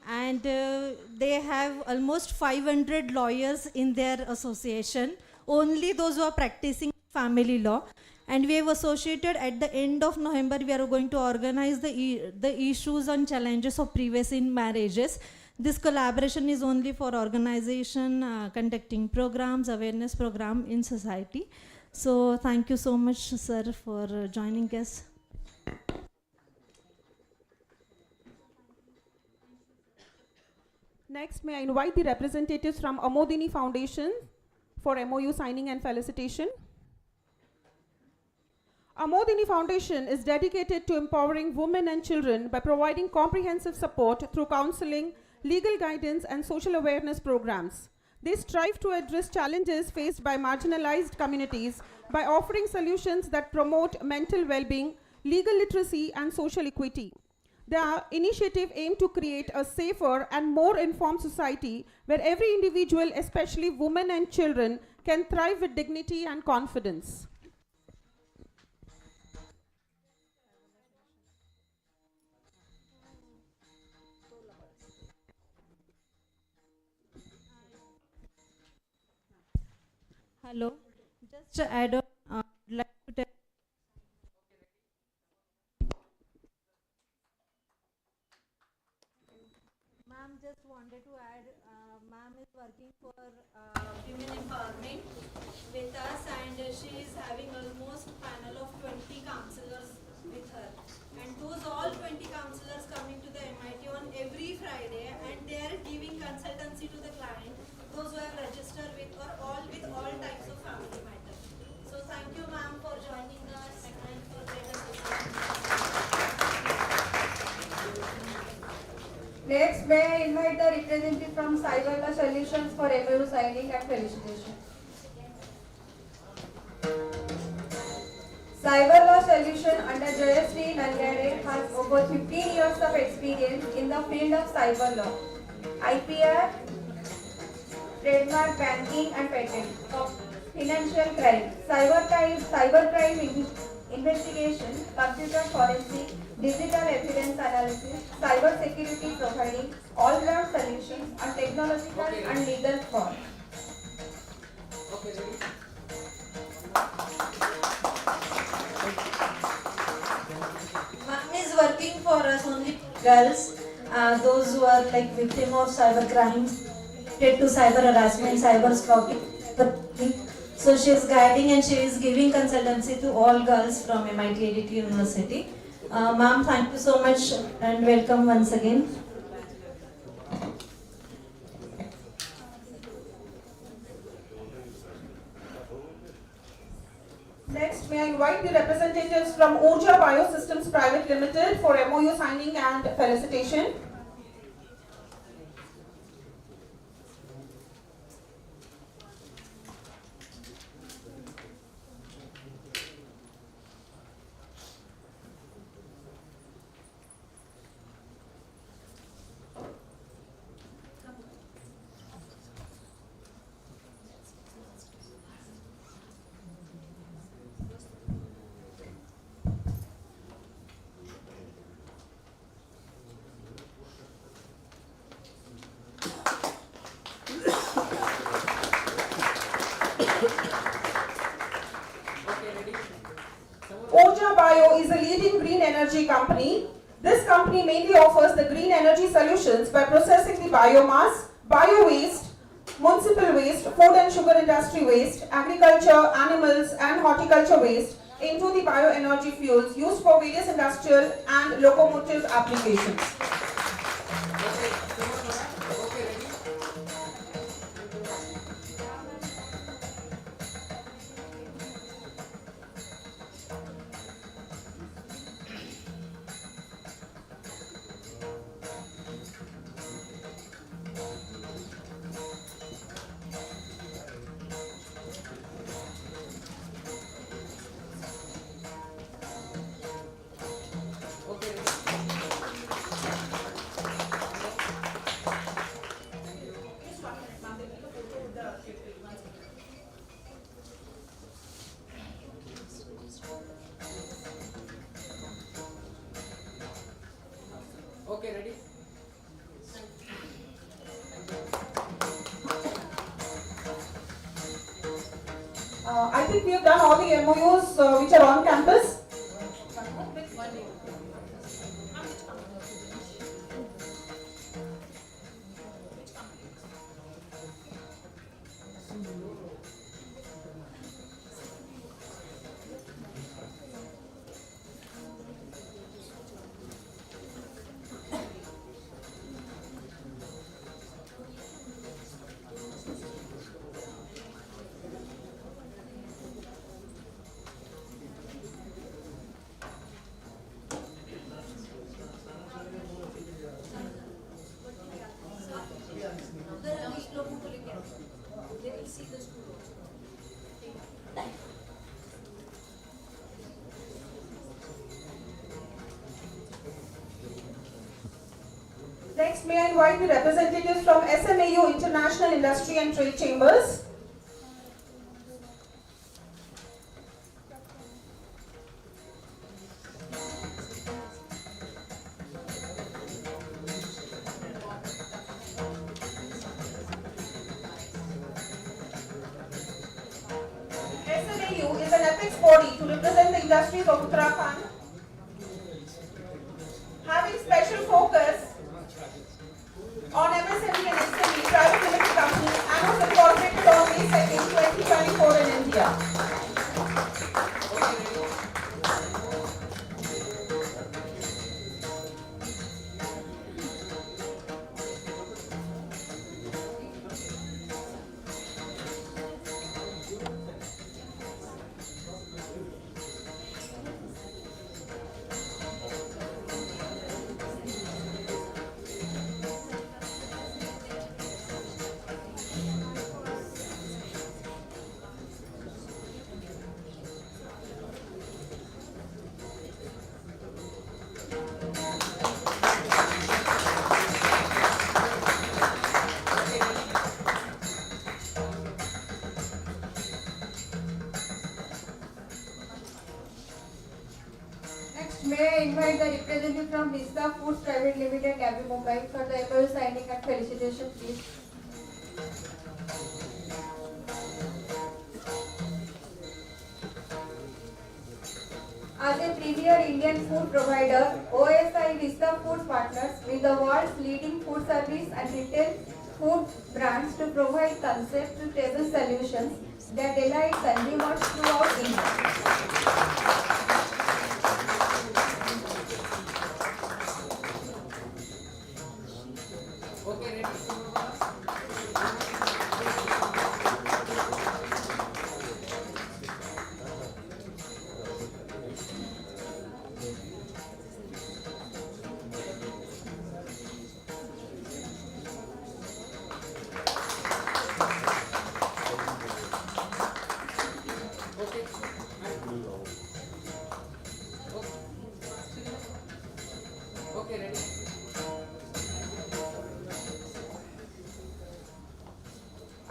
and they have almost 500 lawyers in their association, only those who are practicing family law. And we have associated at the end of November, we are going to organize the issues and challenges of previous in marriages. This collaboration is only for organization conducting programs, awareness program in society. So thank you so much, sir, for joining us. Next, may I invite the representatives from Amodini Foundation for MOU signing and felicitation. Amodini Foundation is dedicated to empowering women and children by providing comprehensive support through counseling, legal guidance, and social awareness programs. They strive to address challenges faced by marginalized communities by offering solutions that promote mental well-being, legal literacy, and social equity. Their initiative aims to create a safer and more informed society where every individual, especially women and children, can thrive with dignity and confidence. Hello. Just to add on, I'd like to tell. Ma'am, just wanted to add, ma'am is working for women empowerment with us, and she is having almost panel of 20 counselors with her. And those all 20 counselors coming to the MIT on every Friday, and they are giving consultancy to the client, those who have registered with all types of family matters. So thank you, ma'am, for joining us and for great assistance. Next, may I invite the representative from Cyber Law Solutions for MOU signing and felicitation. Cyber Law Solution under Jayashree Nangade has over 15 years of experience in the field of cyber law, IPR, trademark, banking and patent, financial crime, cybercrime investigation, computer forensic, digital evidence analysis, cyber security providing all-round solutions on technological and legal fraud. Ma'am is working for us only girls, those who are like victim of cyber crimes, related to cyber harassment, cyber stalking. So she is guiding and she is giving consultancy to all girls from MIT-ADT University. Ma'am, thank you so much and welcome once again. Next, may I invite the representatives from Urja Biosystems Private Limited for MOU signing and felicitation. Bio is a leading green energy company. This company mainly offers the green energy solutions by processing the biomass, bio-waste, municipal waste, food and sugar industry waste, agriculture, animals and horticulture waste into the bioenergy fuels used for various industrial and locomotive applications. Okay, ready? I think we have done all the MOUs which are on campus. Next, may I invite the representatives from SMAU International Industry and Trade Chambers. SMAU is an apex body to represent the industries of Uttarakhand, having special focus on MSME and SME private limited company and was incorporated on May 2nd, 2024 in India. May I invite the representative from Vista Foods Private Limited, Navi Mumbai, for the MOU signing and felicitation, please. As a premier Indian food provider, OSI Vista Foods partners with the world's leading food service and retail food brands to provide concept-to-table solutions that delight consumers throughout India.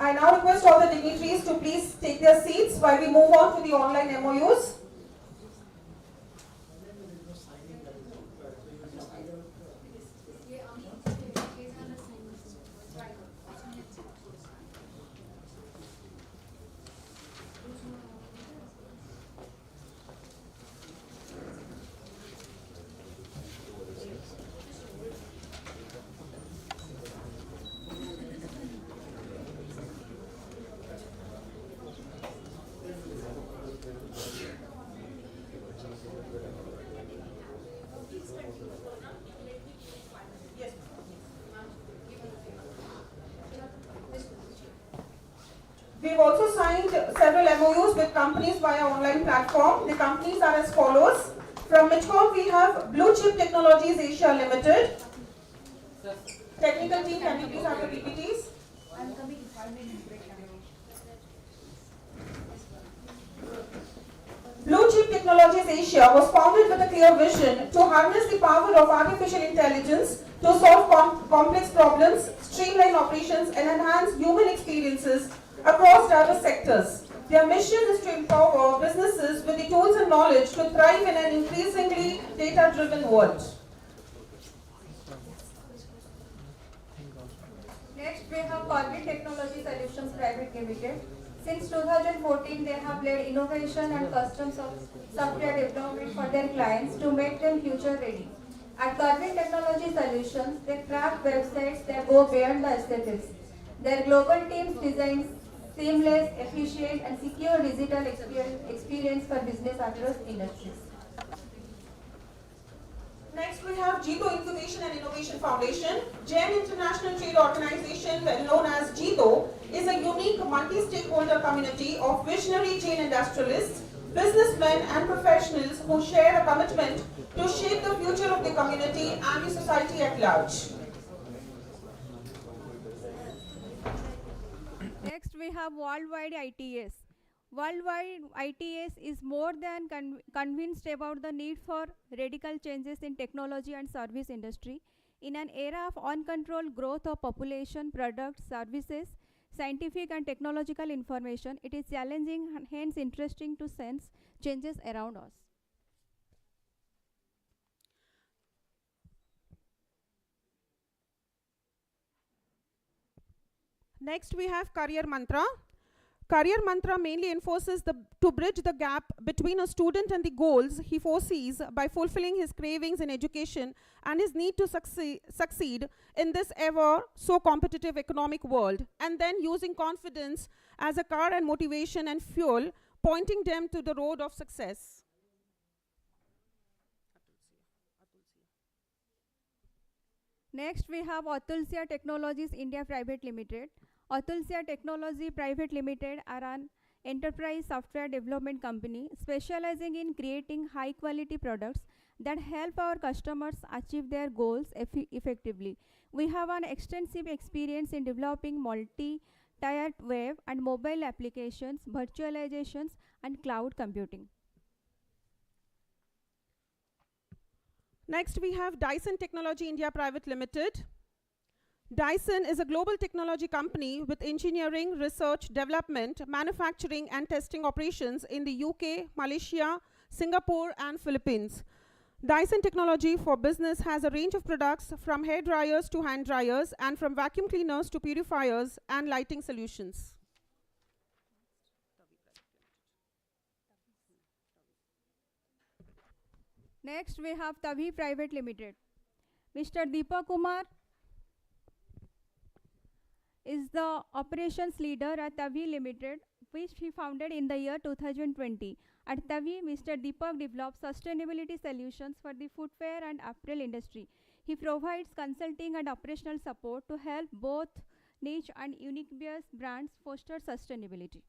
I now request all the dignitaries to please take their seats while we move on to the online MOUs. We've also signed several MOUs with companies via online platform. The companies are as follows. From Mitcom, we have Blue Chip Technologies Asia Limited. Technical team, can you please have the PPTs? Blue Chip Technologies Asia was founded with a clear vision to harness the power of artificial intelligence to solve complex problems, streamline operations, and enhance human experiences across diverse sectors. Their mission is to empower businesses with the tools and knowledge to thrive in an increasingly data-driven world. Next, we have Corporate Technology Solutions Private Limited. Since 2014, they have led innovation and custom software development for their clients to make them future ready. At Corporate Technology Solutions, they craft websites that go beyond the aesthetics. Their global teams design seamless, efficient, and secure digital experience for business across industries. Next, we have GITO Incubation and Innovation Foundation. GEN International Trade Organization, known as GITO, is a unique multi-stakeholder community of visionary chain industrialists, businessmen, and professionals who share a commitment to shape the future of the community and the society at large. Next, we have Worldwide ITS. Worldwide ITS is more than convinced about the need for radical changes in technology and service industry. In an era of uncontrolled growth of population, products, services, scientific and technological information, it is challenging and hence interesting to sense changes around us. Next, we have Career Mantra. Career Mantra mainly enforces to bridge the gap between a student and the goals he foresees by fulfilling his cravings in education and his need to succeed in this ever so competitive economic world, and then using confidence as a car and motivation and fuel, pointing them to the road of success. Next, we have Atulsia Technologies India Private Limited. Atulsia Technology Private Limited are an enterprise software development company specializing in creating high quality products that help our customers achieve their goals effectively. We have an extensive experience in developing multi-tiered web and mobile applications, virtualizations, and cloud computing. Next, we have Dyson Technology India Private Limited. Dyson is a global technology company with engineering, research, development, manufacturing, and testing operations in the UK, Malaysia, Singapore, and Philippines. Dyson Technology for Business has a range of products from hair dryers to hand dryers and from vacuum cleaners to purifiers and lighting solutions. Next, we have Tavi Private Limited. Mr. Deepak Kumar is the operations leader at Tavi Limited, which he founded in the year 2020. At Tavi, Mr. Deepak develops sustainability solutions for the footwear and apparel industry. He provides consulting and operational support to help both niche and unique brands foster sustainability.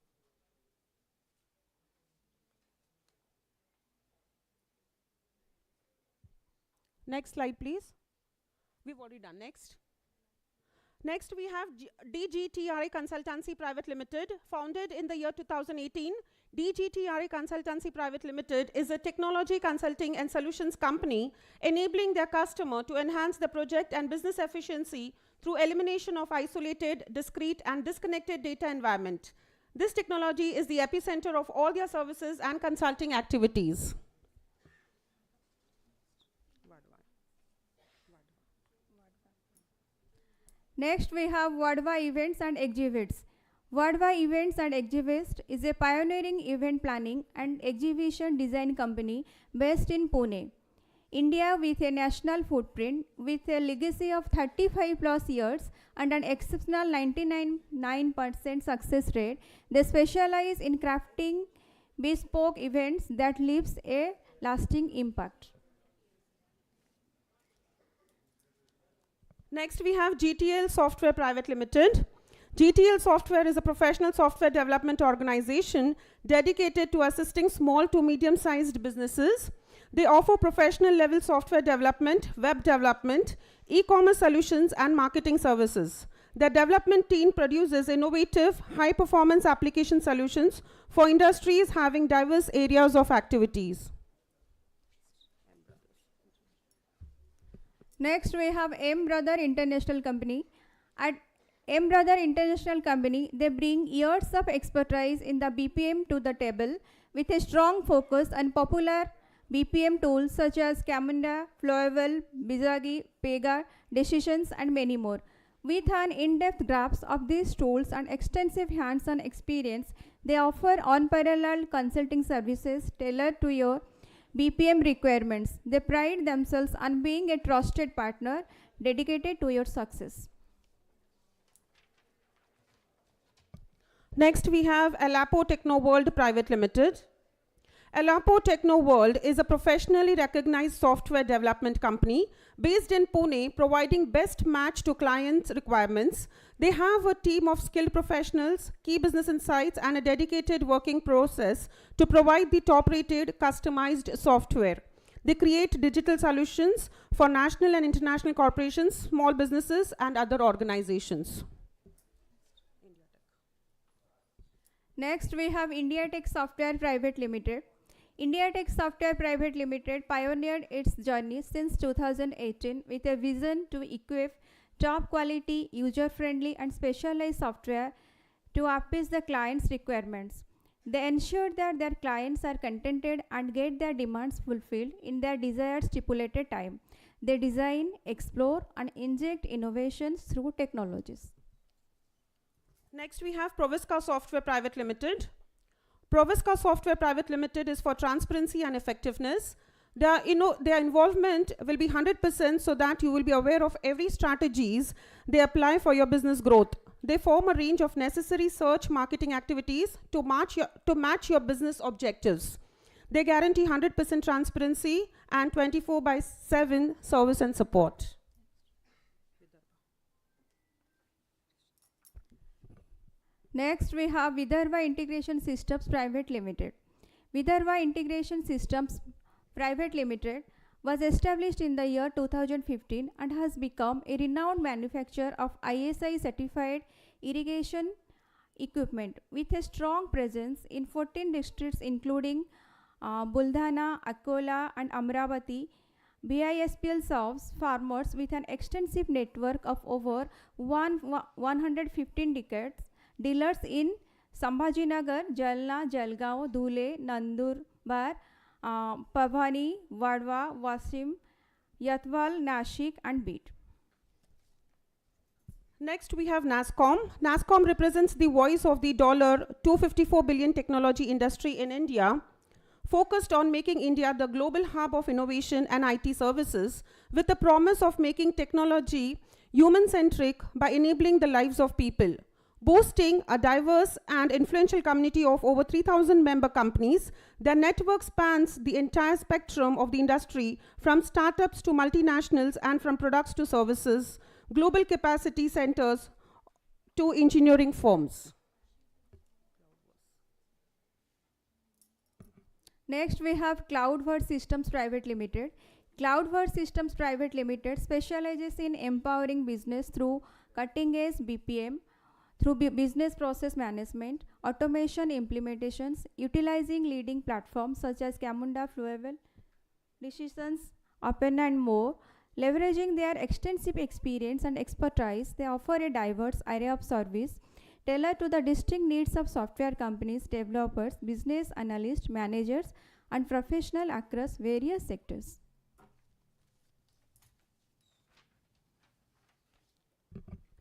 Next slide, please. We've already done. Next, we have DGTRA Consultancy Private Limited. Founded in the year 2018, DGTRA Consultancy Private Limited is a technology consulting and solutions company enabling their customer to enhance the project and business efficiency through elimination of isolated, discrete, and disconnected data environment. This technology is the epicenter of all their services and consulting activities. Next, we have Vadva Events and Exhibits. Vadva Events and Exhibits is a pioneering event planning and exhibition design company based in Pune, India, with a national footprint, with a legacy of 35 plus years and an exceptional 99% success rate. They specialize in crafting bespoke events that leaves a lasting impact. Next, we have GTL Software Private Limited. GTL Software is a professional software development organization dedicated to assisting small to medium-sized businesses. They offer professional level software development, web development, e-commerce solutions, and marketing services. Their development team produces innovative, high-performance application solutions for industries having diverse areas of activities. Next, we have M Brother International Company. At M Brother International Company, they bring years of expertise in the BPM to the table with a strong focus on popular BPM tools such as Camunda, Flowable, Bizagi, Pega, Decisions, and many more. With an in-depth grasp of these tools and extensive hands-on experience, they offer unparalleled consulting services tailored to your BPM requirements. They pride themselves on being a trusted partner dedicated to your success. Next, we have Alapo Technoworld Private Limited. Alapo Technoworld is a professionally recognized software development company based in Pune, providing best match to clients' requirements. They have a team of skilled professionals, key business insights, and a dedicated working process to provide the top-rated, customized software. They create digital solutions for national and international corporations, small businesses, and other organizations. Next, we have IndiaTech Software Private Limited. IndiaTech Software Private Limited pioneered its journey since 2018 with a vision to equip top quality, user-friendly, and specialized software to appease the client's requirements. They ensure that their clients are contented and get their demands fulfilled in their desired stipulated time. They design, explore, and inject innovations through technologies. Next, we have Provisca Software Private Limited. Provisca Software Private Limited is for transparency and effectiveness. Their involvement will be 100% so that you will be aware of every strategies they apply for your business growth. They form a range of necessary search marketing activities to match your business objectives. They guarantee 100% transparency and 24/7 service and support. Next, we have Vidarbha Integration Systems Private Limited. Vidarbha Integration Systems Private Limited was established in the year 2015 and has become a renowned manufacturer of ISI certified irrigation equipment with a strong presence in 14 districts including Buldhana, Akola, and Amravati. BISPL serves farmers with an extensive network of over 115 dealers in Sambhajinagar, Jalna, Jalgaon, Dhule, Nandurbar, Pabhani, Vadwa, Wasim, Yatwal, Nashik, and Beat. Next, we have NASSCOM. NASSCOM represents the voice of the $254 billion technology industry in India, focused on making India the global hub of innovation and IT services, with the promise of making technology human-centric by enabling the lives of people. Boasting a diverse and influential community of over 3,000 member companies, their network spans the entire spectrum of the industry, from startups to multinationals and from products to services, global capacity centers to engineering firms. Next, we have Cloudverse Systems Private Limited. Cloudverse Systems Private Limited specializes in empowering business through cutting-edge BPM, through business process management, automation implementations, utilizing leading platforms such as Camunda, Flowable, Decisions, Open, and more. Leveraging their extensive experience and expertise, they offer a diverse array of service tailored to the distinct needs of software companies, developers, business analysts, managers, and professionals across various sectors.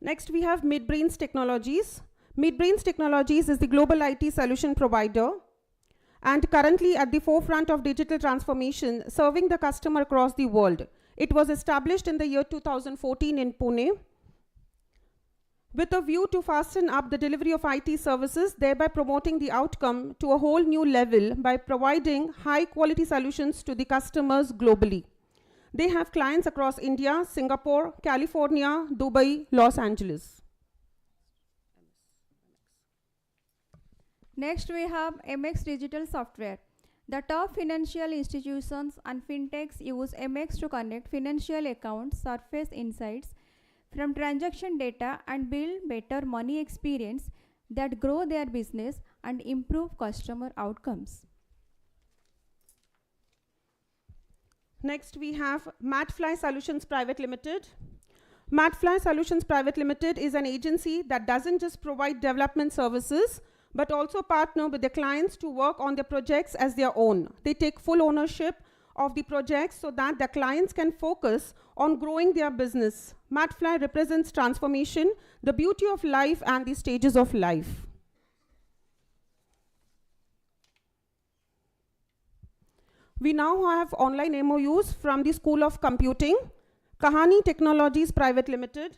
Next, we have MidBrains Technologies. MidBrains Technologies is the global IT solution provider and currently at the forefront of digital transformation, serving the customer across the world. It was established in the year 2014 in Pune with a view to fasten up the delivery of IT services, thereby promoting the outcome to a whole new level by providing high-quality solutions to the customers globally. They have clients across India, Singapore, California, Dubai, Los Angeles. Next, we have MX Digital Software. The top financial institutions and fintechs use MX to connect financial accounts, surface insights from transaction data, and build better money experience that grow their business and improve customer outcomes. Next, we have MatFly Solutions Private Limited. MatFly Solutions Private Limited is an agency that doesn't just provide development services, but also partner with their clients to work on their projects as their own. They take full ownership of the projects so that the clients can focus on growing their business. MatFly represents transformation, the beauty of life, and the stages of life. We now have online MOUs from the School of Computing, Kahani Technologies Private Limited,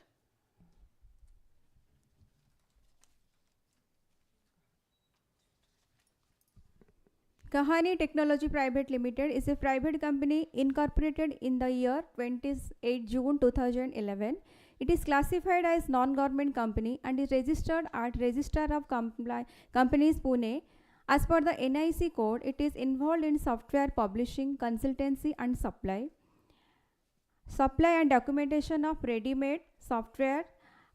Kahani Technology Private Limited is a private company incorporated in the year 28 June 2011. It is classified as non-government company and is registered at Register of Companies Pune. As per the NIC code, it is involved in software publishing, consultancy and supply and documentation of ready-made software,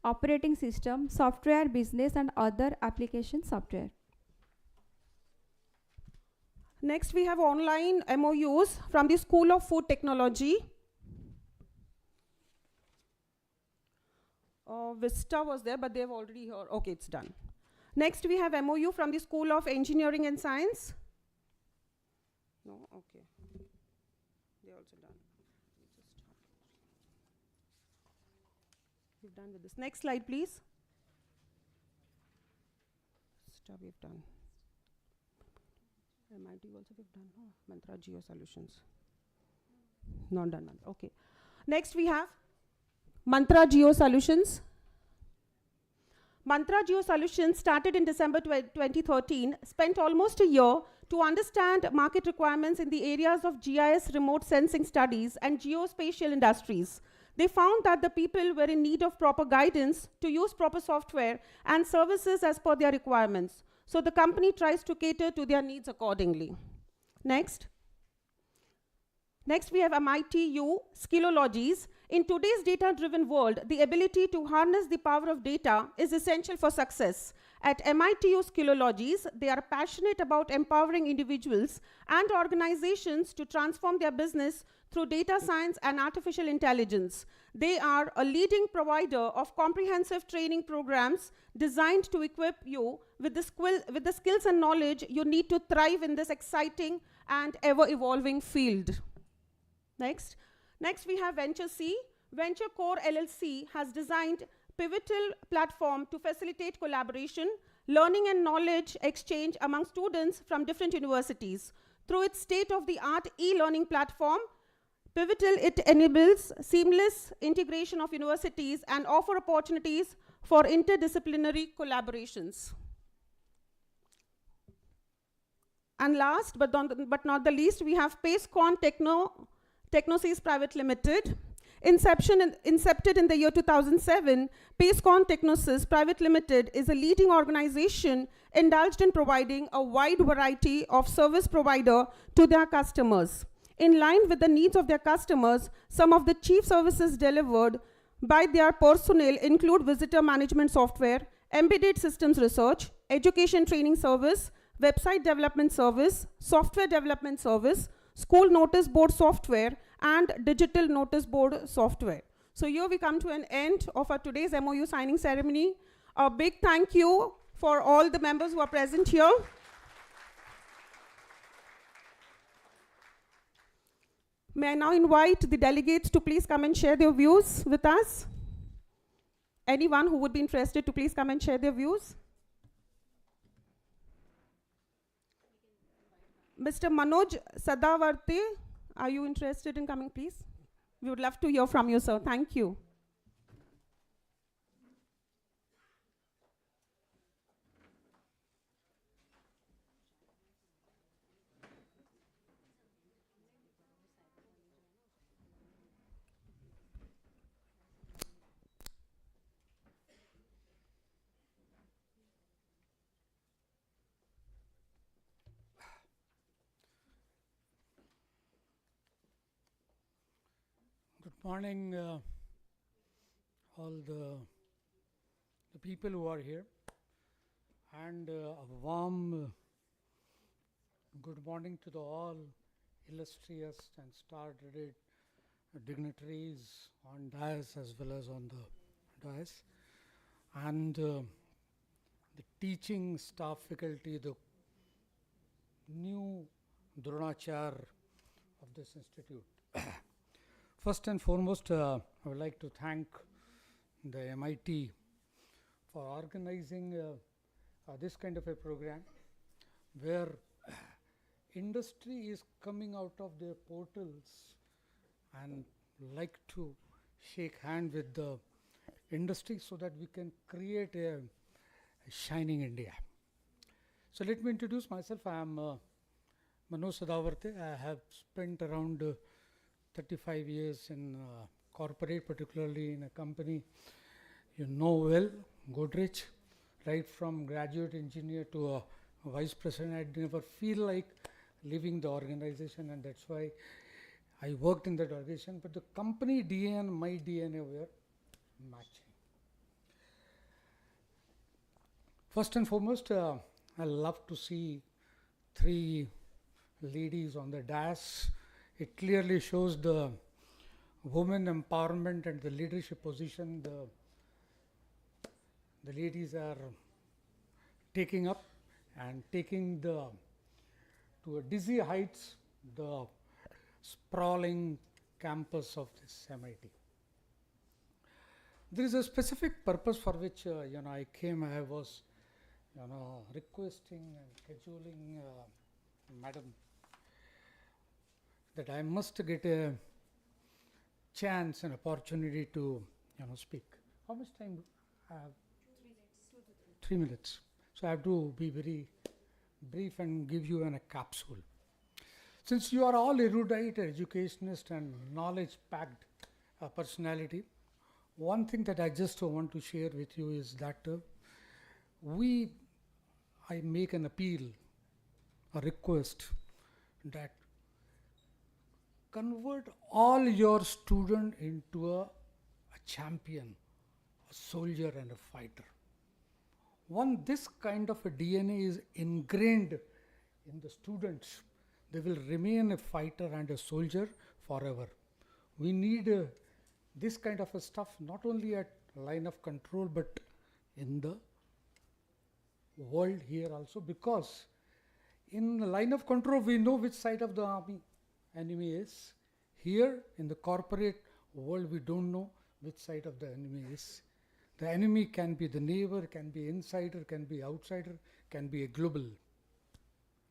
operating system, software business and other application software. Next, we have online MOUs from the School of Food Technology. Vista was there, but they've already heard. Okay, it's done. Next, we have MOU from the School of Engineering and Science. No, okay. They're also done. We've done with this. Next slide, please. Stuff we've done. MIT also we've done. Oh, Mantra Geo Solutions. Not done. Okay. Next, we have Mantra Geo Solutions. Mantra Geo Solutions started in December 2013, spent almost a year to understand market requirements in the areas of GIS remote sensing studies and geospatial industries. They found that the people were in need of proper guidance to use proper software and services as per their requirements. So the company tries to cater to their needs accordingly. Next. Next, we have MIT-U Skillologies. In today's data-driven world, the ability to harness the power of data is essential for success. At MIT-U Skillologies, they are passionate about empowering individuals and organizations to transform their business through data science and artificial intelligence. They are a leading provider of comprehensive training programs designed to equip you with the skills and knowledge you need to thrive in this exciting and ever-evolving field. Next. Next, we have Venture C. Venture Core LLC has designed pivotal platform to facilitate collaboration, learning and knowledge exchange among students from different universities. Through its state-of-the-art e-learning platform, Pivotal, it enables seamless integration of universities and offer opportunities for interdisciplinary collaborations. And last but not the least, we have PaceCon Technosys Private Limited. Incepted in the year 2007, PaceCon Technosys Private Limited is a leading organization indulged in providing a wide variety of service provider to their customers. In line with the needs of their customers, some of the chief services delivered by their personnel include visitor management software, embedded systems research, education training service, website development service, software development service, school notice board software, and digital notice board software. So here we come to an end of our today's MOU signing ceremony. A big thank you for all the members who are present here. May I now invite the delegates to please come and share their views with us. Anyone who would be interested to please come and share their views. Mr. Manoj Sadavarti, are you interested in coming, please? We would love to hear from you, sir. Thank you. Morning, all the people who are here, and a warm good morning to the all illustrious and star-studded dignitaries on dais as well as on the dais, and the teaching staff, faculty, the new Dronachar of this institute. First and foremost, I would like to thank the MIT for organizing this kind of a program where industry is coming out of their portals and like to shake hand with the industry so that we can create a shining India. So let me introduce myself. I am Manoj Sadavarte. I have spent around 35 years in corporate, particularly in a company you know well, Godrej. Right from graduate engineer to a vice president, I never feel like leaving the organization, and that's why I worked in that organization. But the company DNA and my DNA were matching. First and foremost, I love to see three ladies on the dais. It clearly shows the women empowerment and the leadership position the ladies are taking up and taking to a dizzy heights the sprawling campus of this MIT. There is a specific purpose for which I came. I was requesting and cajoling Madam that I must get a chance and opportunity to speak. How much time I have? 3 minutes. So I have to be very brief and give you a capsule. Since you are all erudite, educationist and knowledge-packed personality, one thing that I just want to share with you is that I make an appeal, a request that convert all your student into a champion, a soldier and a fighter. This kind of a DNA is ingrained in the students. They will remain a fighter and a soldier forever. We need this kind of a stuff not only at line of control but in the world here also, because in the line of control we know which side of the enemy is. Here in the corporate world we don't know which side of the enemy is. The enemy can be the neighbor, can be insider, can be outsider, can be a global.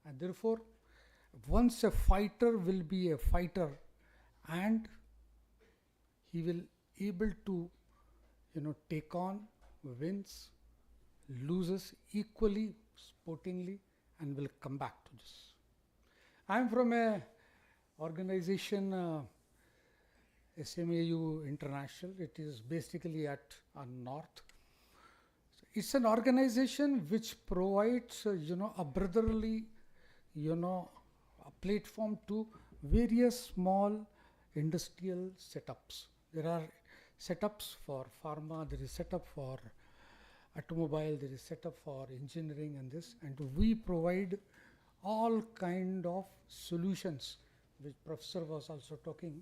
And therefore, once a fighter will be a fighter, and he will able to take on, wins, loses equally, sportingly, and will come back to this. I am from a organization SMAU International. It is basically at north. It's an organization which provides a brotherly a platform to various small industrial setups. There are setups for pharma, there is setup for automobile, there is setup for engineering and this, and we provide all kind of solutions, which professor was also talking,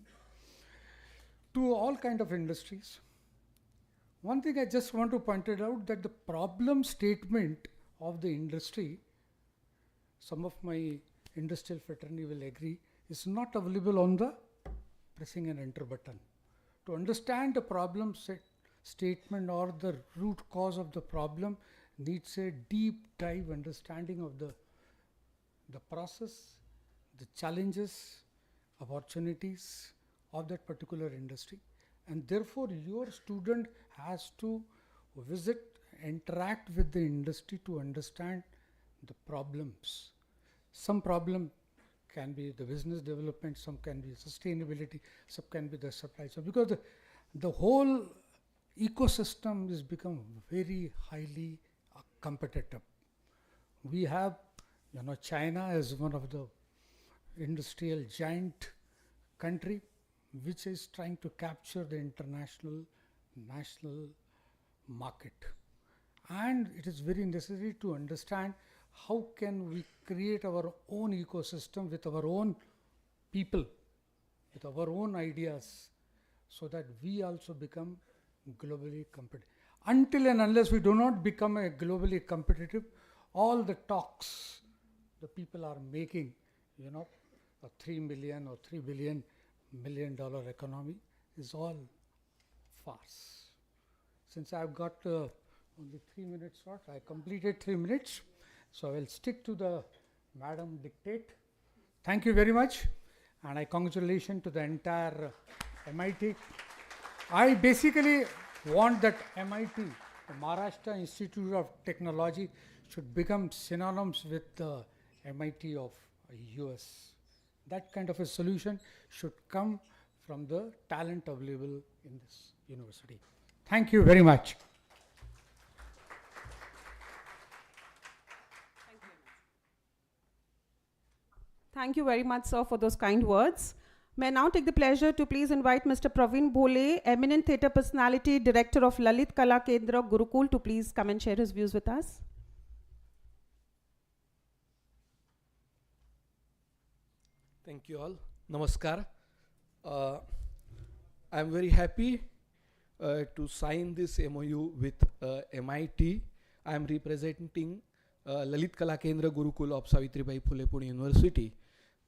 to all kind of industries. One thing I just want to point it out, that the problem statement of the industry, some of my industrial fraternity will agree, is not available on the pressing an enter button. To understand the problem statement or the root cause of the problem needs a deep dive understanding of the process, the challenges, opportunities of that particular industry, and therefore your student has to visit, interact with the industry to understand the problems. Some problem can be the business development, some can be sustainability, some can be the supply chain, because the whole ecosystem is become very highly competitive. We have China as one of the industrial giant country, which is trying to capture the international, national market. And it is very necessary to understand how can we create our own ecosystem with our own people, with our own ideas, so that we also become globally competitive. Until and unless we do not become a globally competitive, all the talks the people are making, you know, a 3 million or $3 billion economy is all farce. Since I've got only 3 minutes short, I completed 3 minutes, so I will stick to the madam dictate. Thank you very much, and I congratulations to the entire MIT. I basically want that MIT, the Maharashtra Institute of Technology, should become synonyms with the MIT of US. That kind of a solution should come from the talent available in this university. Thank you very much. Thank you very much, sir, for those kind words. May I now take the pleasure to please invite Mr. Praveen Bhole, eminent theatre personality, director of Lalit Kala Kendra Gurukul, to please come and share his views with us. Thank you all. Namaskar. I am very happy to sign this MOU with MIT. I am representing Lalit Kala Kendra Gurukul of Savitribai Phule Pune University.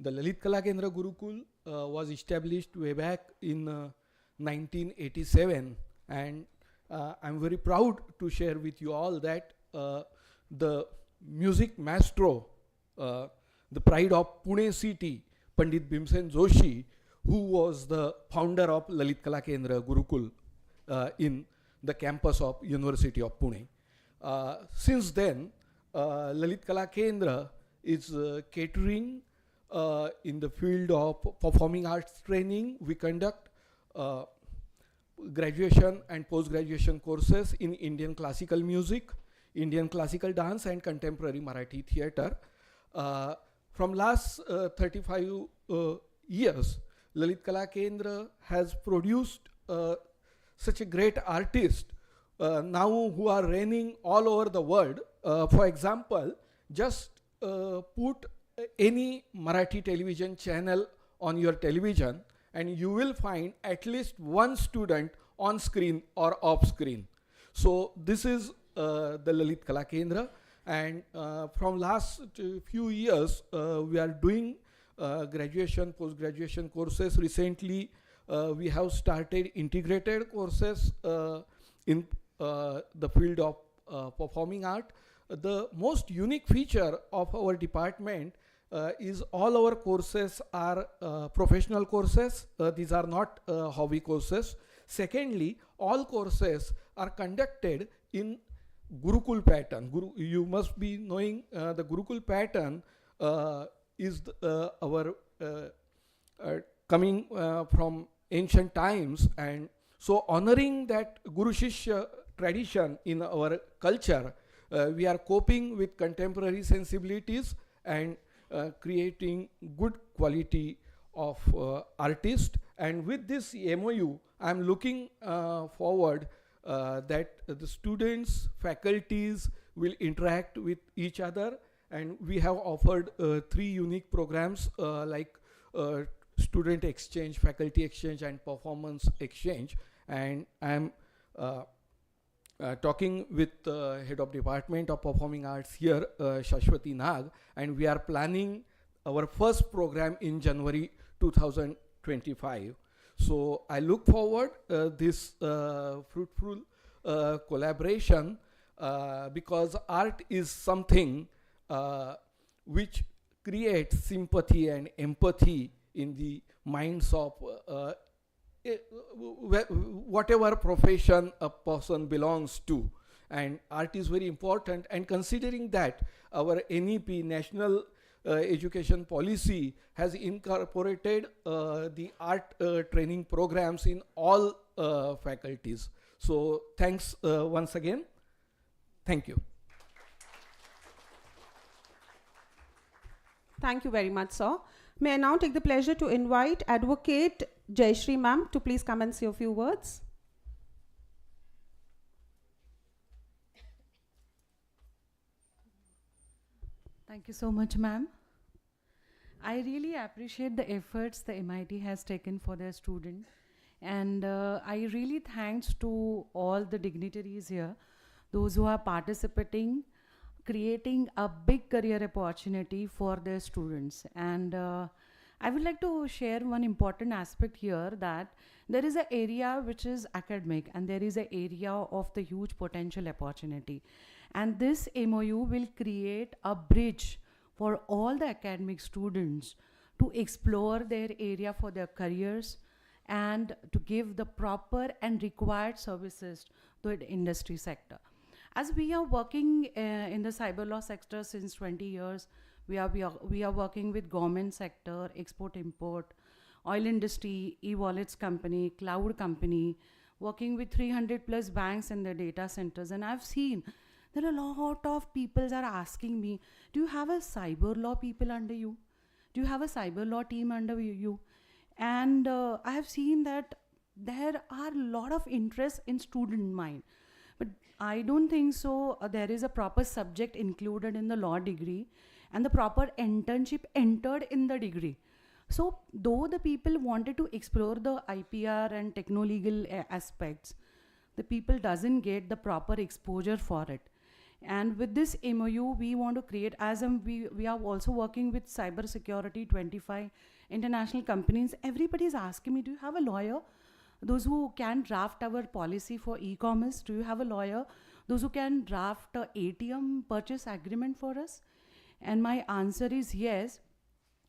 The Lalit Kala Kendra Gurukul was established way back in 1987, and I am very proud to share with you all that the music maestro, the pride of Pune city, Pandit Bhimsen Joshi, who was the founder of Lalit Kala Kendra Gurukul in the campus of University of Pune. Since then, Lalit Kala Kendra is catering in the field of performing arts training. We conduct graduation and post-graduation courses in Indian classical music, Indian classical dance, and contemporary Marathi theatre. From last 35 years, Lalit Kala Kendra has produced such a great artist now who are reigning all over the world. For example, just put any Marathi television channel on your television and you will find at least one student on screen or off screen. So this is the Lalit Kala Kendra, and from last few years we are doing graduation, post-graduation courses. Recently we have started integrated courses in the field of performing art. The most unique feature of our department is all our courses are professional courses. These are not hobby courses. Secondly, all courses are conducted in Gurukul pattern. You must be knowing the Gurukul pattern is our coming from ancient times, and so honoring that Guru Shishya tradition in our culture, we are coping with contemporary sensibilities and creating good quality of artist. And with this MOU, I am looking forward that the students, faculties will interact with each other, and we have offered 3 unique programs like student exchange, faculty exchange, and performance exchange. And I am talking with head of department of performing arts here, Shashwati Nag, and we are planning our first program in January 2025. So I look forward this fruitful collaboration because art is something which creates sympathy and empathy in the minds of whatever profession a person belongs to, and art is very important. And considering that our NEP, National Education Policy, has incorporated the art training programs in all faculties. So thanks once again. Thank you. Thank you very much, sir. May I now take the pleasure to invite Advocate Jayashree ma'am to please come and say a few words. Thank you so much, ma'am. I really appreciate the efforts the MIT has taken for their student. And I really thanks to all the dignitaries here, those who are participating, creating a big career opportunity for their students. And I would like to share one important aspect here, that there is an area which is academic and there is an area of the huge potential opportunity. And this MOU will create a bridge for all the academic students to explore their area for their careers and to give the proper and required services to the industry sector. As we are working in the cyber law sector since 20 years, we are working with government sector, export import, oil industry, e-wallets company, cloud company, working with 300 plus banks in their data centers. And I've seen there are a lot of people are asking me, do you have a cyber law people under you? Do you have a cyber law team under you? And I have seen that there are a lot of interest in student mind. But I don't think so there is a proper subject included in the law degree and the proper internship entered in the degree. So though the people wanted to explore the IPR and techno-legal aspects, the people doesn't get the proper exposure for it. And with this MOU, we want to create, we are also working with cyber security 25 international companies. Everybody is asking me, do you have a lawyer? Those who can draft our policy for e-commerce, do you have a lawyer? Those who can draft a ATM purchase agreement for us? And my answer is yes,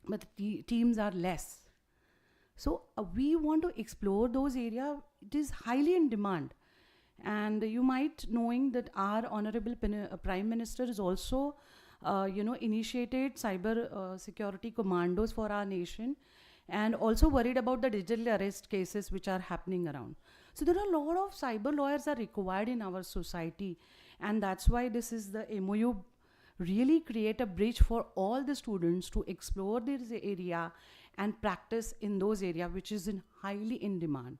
but the teams are less. So we want to explore those areas. It is highly in demand. And you might knowing that our honorable Prime Minister is also, initiated cyber security commandos for our nation, and also worried about the digital arrest cases which are happening around. So there are a lot of cyber lawyers are required in our society, and that's why this is the MOU really create a bridge for all the students to explore this area and practice in those areas which is highly in demand.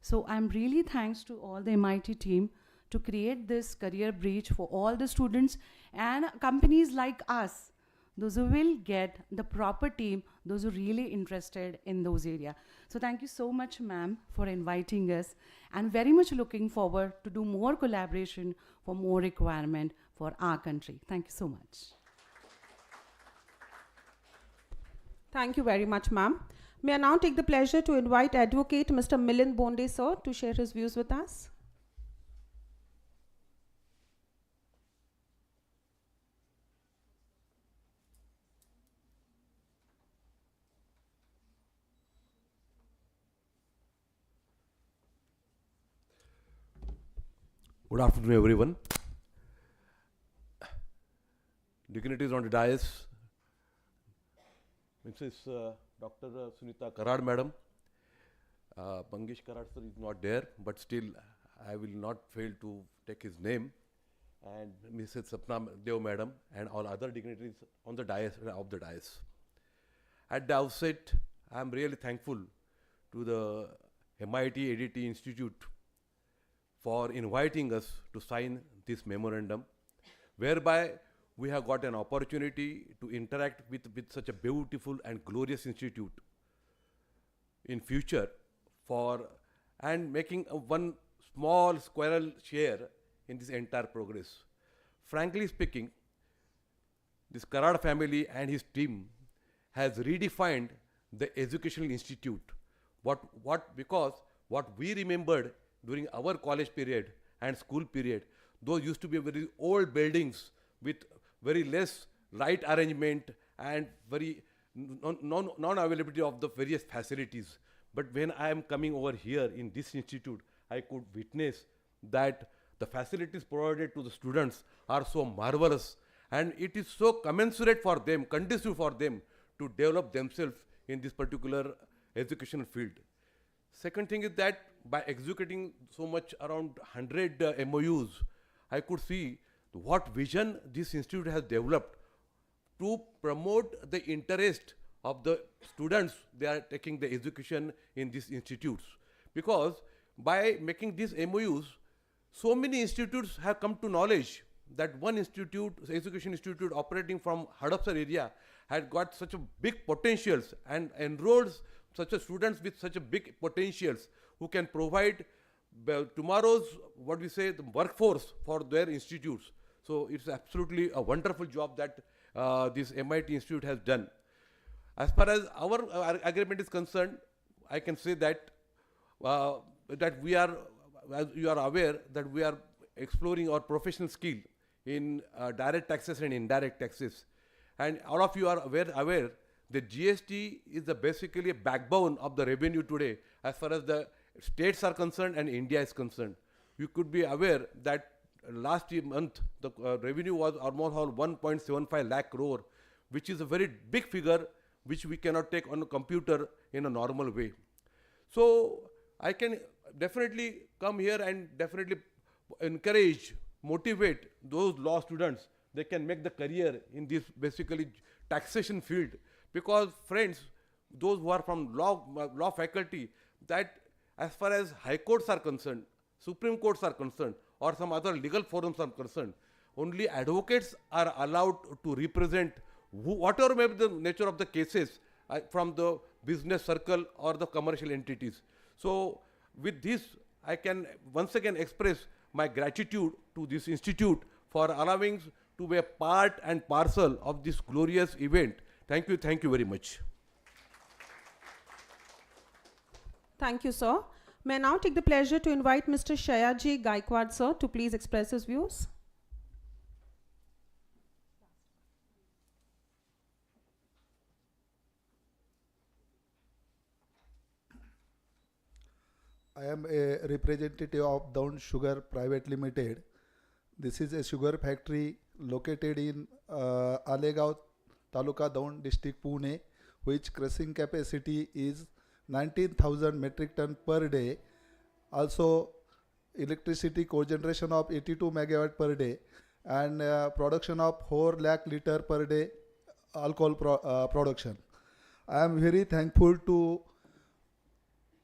So I'm really thanks to all the MIT team to create this career bridge for all the students and companies like us, those who will get the proper team, those who are really interested in those areas. So thank you so much, ma'am, for inviting us, and very much looking forward to do more collaboration for more requirement for our country. Thank you so much. Thank you very much, ma'am. May I now take the pleasure to invite Advocate Mr. Milind Bonde, sir, to share his views with us. Good afternoon, everyone. Dignitaries on the dais, Mrs. Dr. Sunita Karad, madam. Bangish Karad sir is not there, but still I will not fail to take his name. And Mrs. Sapna Dev, madam, and all other dignitaries on the dais of the dais. At the outset, I am really thankful to the MIT-ADT Institute for inviting us to sign this memorandum, whereby we have got an opportunity to interact with such a beautiful and glorious institute in future and making one small squirrel share in this entire progress. Frankly speaking, this Karad family and his team has redefined the educational institute. Because what we remembered during our college period and school period, those used to be very old buildings with very less light arrangement and very non-availability of the various facilities. But when I am coming over here in this institute, I could witness that the facilities provided to the students are so marvelous, and it is so commensurate for them, conducive for them to develop themselves in this particular educational field. Second thing is that by executing so much around 100 MOUs, I could see what vision this institute has developed to promote the interest of the students they are taking the education in these institutes. Because by making these MOUs, so many institutes have come to knowledge that one institute, education institute operating from Hadapsar area, had got such a big potentials and enrolled such a students with such a big potentials who can provide tomorrow's, what we say, the workforce for their institutes. So it's absolutely a wonderful job that this MIT Institute has done. As far as our agreement is concerned, I can say that that we are, as you are aware, that we are exploring our professional skill in direct taxes and indirect taxes. And all of you are aware that GST is basically a backbone of the revenue today as far as the states are concerned and India is concerned. You could be aware that last month the revenue was almost 1.75 lakh crore, which is a very big figure which we cannot take on a computer in a normal way. So I can definitely come here and definitely encourage, motivate those law students. They can make the career in this basically taxation field, because friends, those who are from law faculty, that as far as high courts are concerned, Supreme Courts are concerned, or some other legal forums are concerned, only advocates are allowed to represent whatever may be the nature of the cases from the business circle or the commercial entities. So with this, I can once again express my gratitude to this institute for allowing to be a part and parcel of this glorious event. Thank you very much. Thank you, sir. May I now take the pleasure to invite Mr. Shayaji Gaikwad, sir, to please express his views. I am a representative of Down Sugar Private Limited. This is a sugar factory located in Alegaon, Taluka, Down District, Pune, which crushing capacity is 19,000 metric ton per day. Also, electricity cogeneration of 82 megawatt per day, and production of 4 lakh liter per day alcohol production. I am very thankful to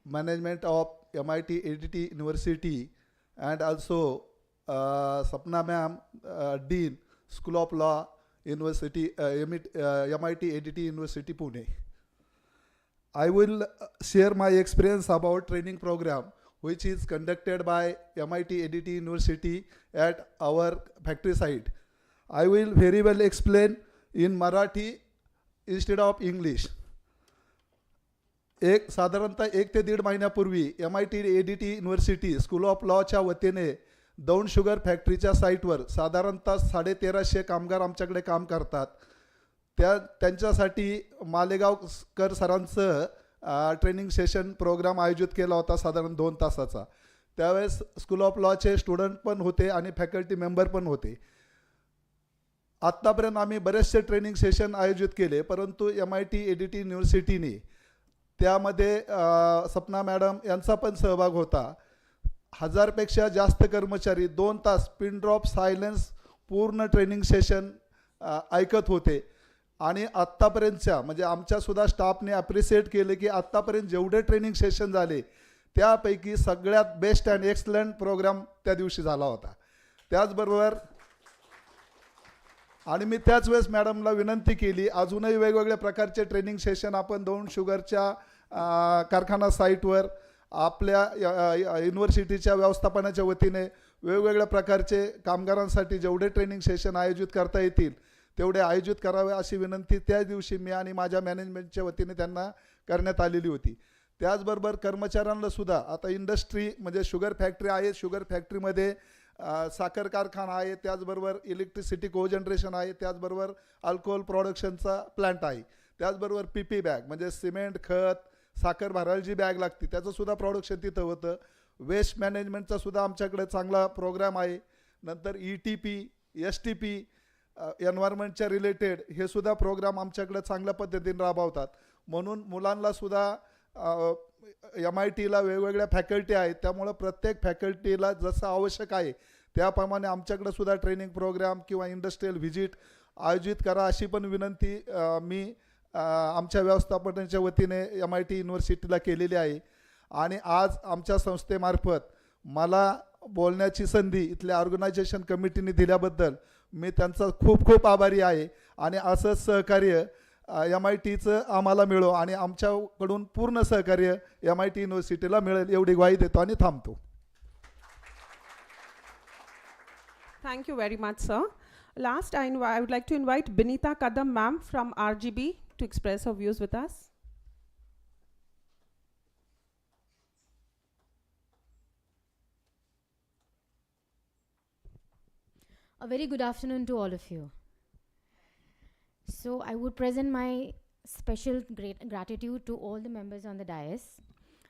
management of MIT-ADT University and also Sapna ma'am, Dean, School of Law, University, MIT-ADT University, Pune. I will share my experience about training program which is conducted by MIT-ADT University at our factory site. I will very well explain in Marathi instead of English. साधारणतः 1 ते 1.5 महिन्यापूर्वी MIT-ADT university school of लॉच्या वतीने Daund sugar फॅक्टरीच्या साईटवर साधारणतः 1350 कामगार आमच्याकडे काम करतात. त्यांच्यासाठी मालेगावकर सरांचं ट्रेनिंग सेशन प्रोग्राम आयोजित केला होता साधारण 2 तासाचा. त्यावेळेस स्कूल ऑफ लॉचे स्टुडंट पण होते आणि फॅकल्टी मेंबर पण होते. आत्तापर्यंत आम्ही बरेचसे ट्रेनिंग सेशन आयोजित केले, परंतु MIT-ADT युनिव्हर्सिटीने त्यामध्ये सपना मॅडम यांचा पण सहभाग होता. 1000 पेक्षा जास्त कर्मचारी 2 तास पिन ड्रॉप सायलेन्स पूर्ण ट्रेनिंग सेशन ऐकत होते. आणि आत्तापर्यंतच्या म्हणजे आमच्यासुद्धा स्टाफने ॲप्रिशिएट केले की आत्तापर्यंत जेवढे ट्रेनिंग सेशन झाले त्यापैकी सगळ्यात बेस्ट अँड एक्सलंट प्रोग्राम त्या दिवशी झाला होता. त्याचबरोबर आणि मी त्याच वेळेस मॅडमला विनंती केली, अजूनही वेगवेगळ्या प्रकारचे ट्रेनिंग सेशन आपण दौंड शुगरच्या कारखाना साईटवर आपल्या युनिव्हर्सिटीच्या व्यवस्थापनाच्या वतीने वेगवेगळ्या प्रकारचे कामगारांसाठी जेवढे ट्रेनिंग सेशन आयोजित करता येतील तेवढे आयोजित करावे अशी विनंती त्या दिवशी मी आणि माझ्या मॅनेजमेंटच्या वतीने त्यांना करण्यात आलेली होती. त्याचबरोबर कर्मचाऱ्यांना सुद्धा आता इंडस्ट्री म्हणजे शुगर फॅक्टरी आहे, शुगर फॅक्टरीमध्ये साखर कारखाना आहे, त्याचबरोबर इलेक्ट्रिसिटी कोजनरेशन आहे, त्याचबरोबर अल्कोहोल प्रोडक्शनचा प्लांट आहे, त्याचबरोबर PP बॅग म्हणजे सिमेंट खत साखर भरायला जी बॅग लागते त्याचंसुद्धा प्रोडक्शन तिथं होतं. वेस्ट मॅनेजमेंटचा सुद्धा आमच्याकडे चांगला प्रोग्राम आहे. नंतर ETP STP एन्व्हायरमेंटच्या रिलेटेड हे सुद्धा प्रोग्राम आमच्याकडे चांगल्या पद्धतीने राबवतात. म्हणून मुलांना सुद्धा MITला वेगवेगळ्या फॅकल्टी आहेत, त्यामुळे प्रत्येक फॅकल्टीला जसं आवश्यक आहे त्याप्रमाणे आमच्याकडे सुद्धा ट्रेनिंग प्रोग्राम किंवा इंडस्ट्रियल व्हिजिट आयोजित करा अशी पण विनंती मी आमच्या व्यवस्थापनाच्या वतीने MIT युनिव्हर्सिटीला केलेली आहे. आणि आज आमच्या संस्थेमार्फत मला बोलण्याची संधी इथल्या ऑर्गनायझेशन कमिटीने दिल्याबद्दल मी त्यांचा खूप खूप आभारी आहे. आणि असंच सहकार्य MITचं आम्हाला मिळो आणि आमच्याकडून पूर्ण सहकार्य MIT युनिव्हर्सिटीला मिळेल एवढी ग्वाही देतो आणि थांबतो. Thank you very much, sir. Last, I would like to invite Binita Kadam ma'am from RGB to express her views with us. A very good afternoon to all of you. So I would present my special great gratitude to all the members on the dais.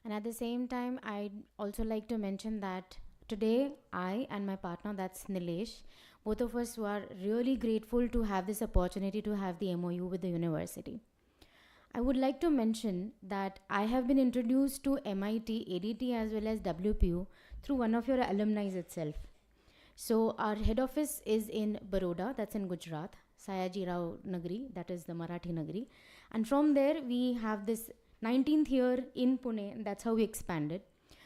And at the same time, I'd also like to mention that today, I and my partner, that's Nilesh, both of us were really grateful to have this opportunity to have the MOU with the university. I would like to mention that I have been introduced to MIT-ADT as well as WPU through one of your alumni itself. So our head office is in Baroda, that's in Gujarat, Sayaji Rao Nagri, that is the Marathi Nagri. And from there, we have this 19th year in Pune, and that's how we expanded.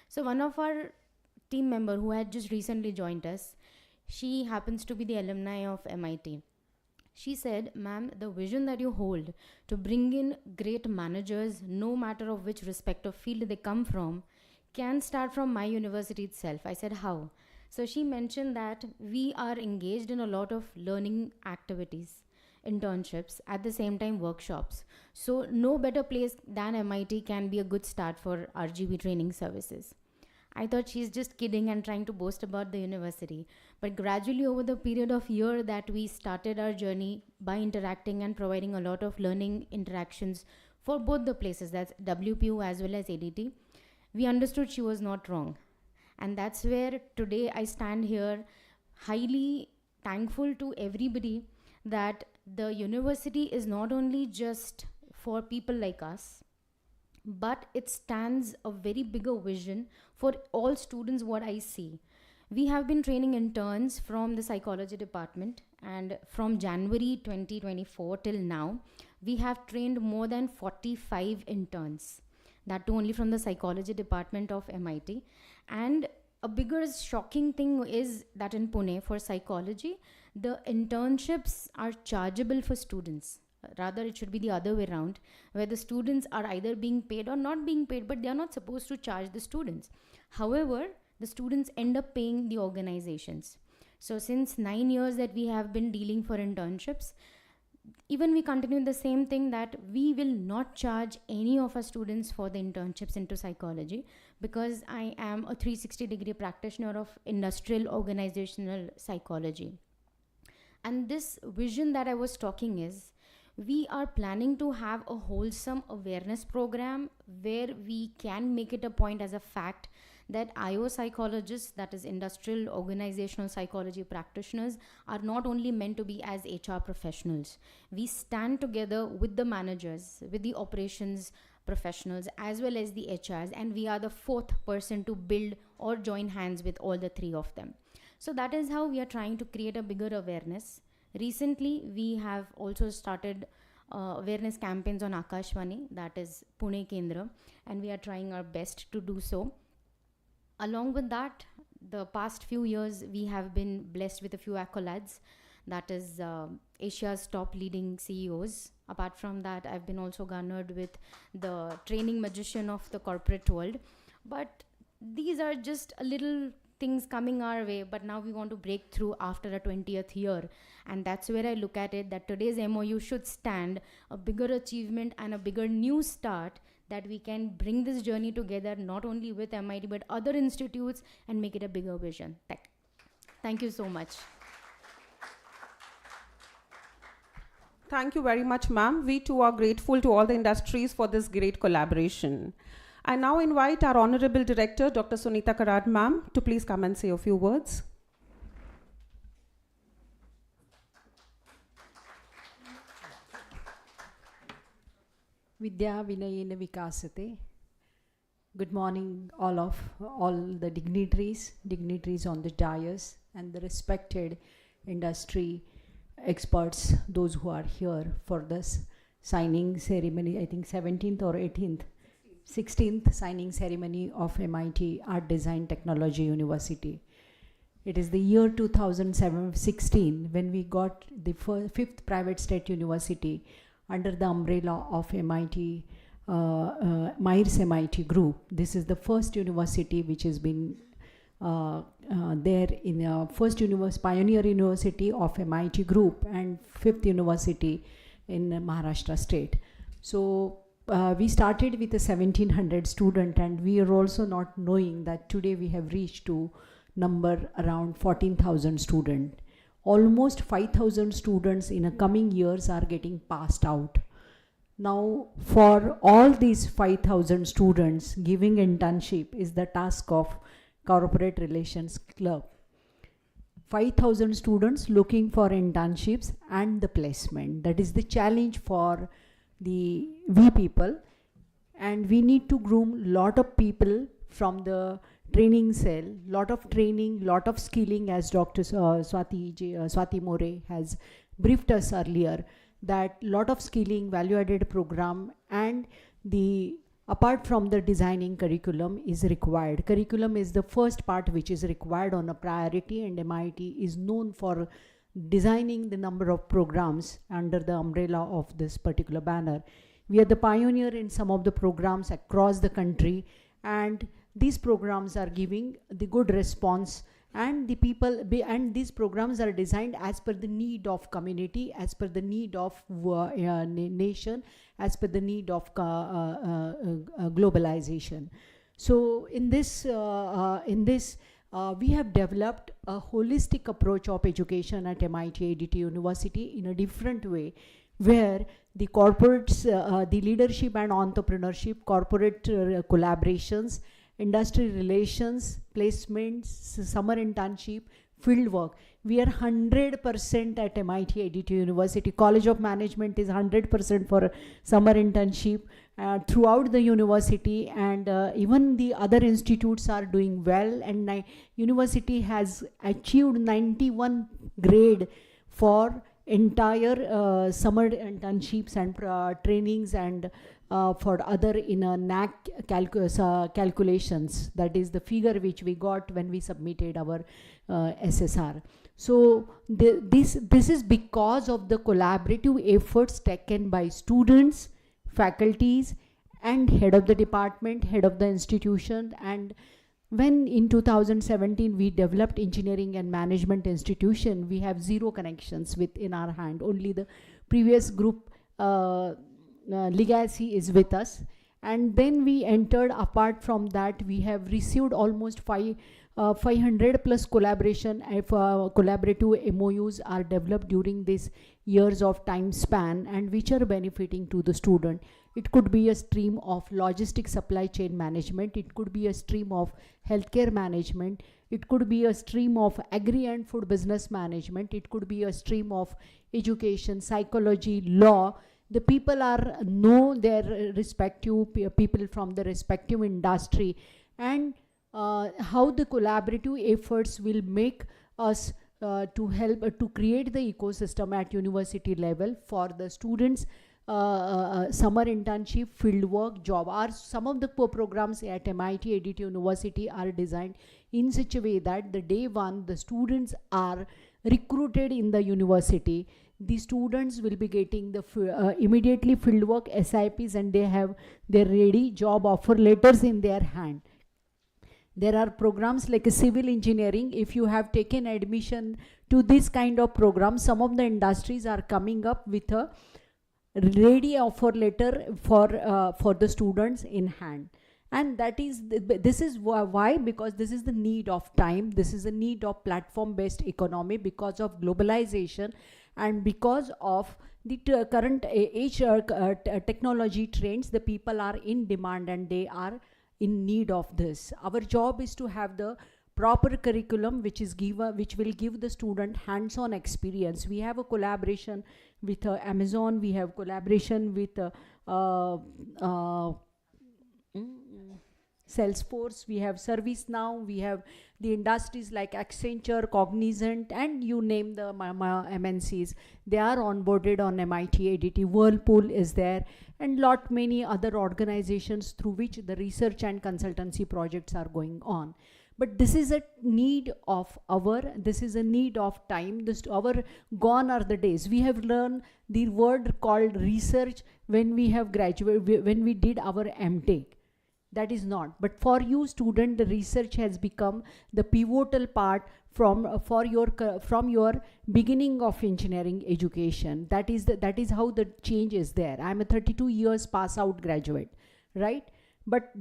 So one of our team member who had just recently joined us, she happens to be the alumni of MIT. She said, ma'am, the vision that you hold to bring in great managers, no matter of which respective field they come from, can start from my university itself. I said, how? So she mentioned that we are engaged in a lot of learning activities, internships, at the same time workshops. So no better place than MIT can be a good start for RGB training services. I thought she's just kidding and trying to boast about the university. But gradually over the period of year that we started our journey by interacting and providing a lot of learning interactions for both the places, that's WPU as well as ADT, we understood she was not wrong. And that's where today I stand here highly thankful to everybody that the university is not only just for people like us, but it stands a very bigger vision for all students, what I see. We have been training interns from the psychology department, and from January 2024 till now, we have trained more than 45 interns. That too only from the psychology department of MIT. And a bigger shocking thing is that in Pune for psychology, the internships are chargeable for students. Rather, it should be the other way around, where the students are either being paid or not being paid, but they are not supposed to charge the students. However, the students end up paying the organizations. So since 9 years that we have been dealing for internships, even we continue the same thing, that we will not charge any of our students for the internships into psychology, because I am a 360-degree practitioner of industrial organizational psychology. And this vision that I was talking is, we are planning to have a wholesome awareness program where we can make it a point as a fact that IO psychologists, that is industrial organizational psychology practitioners, are not only meant to be as HR professionals. We stand together with the managers, with the operations professionals, as well as the HRs, and we are the fourth person to build or join hands with all the three of them. So that is how we are trying to create a bigger awareness. Recently, we have also started awareness campaigns on Akashvani, that is Pune Kendra, and we are trying our best to do so. Along with that, the past few years, we have been blessed with a few accolades, that is Asia's top leading CEOs. Apart from that, I've been also garnered with the training magician of the corporate world. But these are just a little things coming our way, but now we want to break through after a 20th year. And that's where I look at it, that today's MOU should stand a bigger achievement and a bigger new start, that we can bring this journey together, not only with MIT, but other institutes, and make it a bigger vision. Thank you so much. Thank you very much, ma'am. We too are grateful to all the industries for this great collaboration. I now invite our Honorable Director, Dr. Sunita Karad ma'am, to please come and say a few words. Vidya Vinayena Vikasate. Good morning, all the dignitaries on the dais, and the respected industry experts, those who are here for this signing ceremony, I think 17th or 18th, 16th signing ceremony of MIT Art Design Technology University. It is the year 2016 when we got the fifth private state university under the umbrella of MIT, Myers MIT group. This is the first university which has been there in first pioneer university of MIT group and fifth university in Maharashtra state. So we started with a 1700 student, and we are also not knowing that today we have reached to number around 14,000 students. Almost 5,000 students in the coming years are getting passed out. Now, for all these 5,000 students, giving internship is the task of Corporate Relations Club. 5,000 students looking for internships and the placement. That is the challenge for the we people, and we need to groom lot of people from the training cell, lot of training, lot of skilling, as Dr. Swati More has briefed us earlier, that lot of skilling, value-added program, and the apart from the designing curriculum is required. Curriculum is the first part which is required on a priority, and MIT is known for designing the number of programs under the umbrella of this particular banner. We are the pioneer in some of the programs across the country, and these programs are giving the good response, and the people and these programs are designed as per the need of community, as per the need of nation, as per the need of globalization. So in this we have developed a holistic approach of education at MIT-ADT University in a different way, where the corporates, the leadership and entrepreneurship, corporate collaborations, industry relations, placements, summer internship, field work. We are 100% at MIT-ADT University. College of Management is 100% for summer internship throughout the university, and even the other institutes are doing well, and university has achieved 91 grade for entire summer internships and trainings, and for other in a NAC calculations. That is the figure which we got when we submitted our SSR. So this is because of the collaborative efforts taken by students, faculties, and head of the department, head of the institution. And when in 2017 we developed engineering and management institution, we have zero connections in our hand. Only the previous group legacy is with us. And then we entered, apart from that, we have received almost 500 plus collaborative MOUs are developed during these years of time span, and which are benefiting to the student. It could be a stream of logistic supply chain management, it could be a stream of healthcare management, it could be a stream of agri and food business management, it could be a stream of education, psychology, law. The people know their respective people from the respective industry, and how the collaborative efforts will make us to help to create the ecosystem at university level for the students. Summer internship, fieldwork, job are some of the programs at MIT-ADT University are designed in such a way that the day one the students are recruited in the university. The students will be getting the immediately fieldwork SIPs, and they have their ready job offer letters in their hand. There are programs like a civil engineering. If you have taken admission to this kind of program, some of the industries are coming up with a ready offer letter for the students in hand. And that is this is why, because this is the need of time, this is the need of platform based economy, because of globalization, and because of the current age technology trends. The people are in demand and they are in need of this. Our job is to have the proper curriculum which will give the student hands-on experience. We have a collaboration with Amazon, we have collaboration with Salesforce, we have ServiceNow, we have the industries like Accenture, Cognizant, and you name the MNCs. They are onboarded on MIT-ADT. Whirlpool is there, and lot many other organizations through which the research and consultancy projects are going on. But this is a need of this is a need of time. Gone are the days. We have learned the word called research when we have graduated, when we did our MTech. That is not. But for you student, the research has become the pivotal part from your beginning of engineering education. That is how the change is there. I'm a 32 years pass out graduate, right? But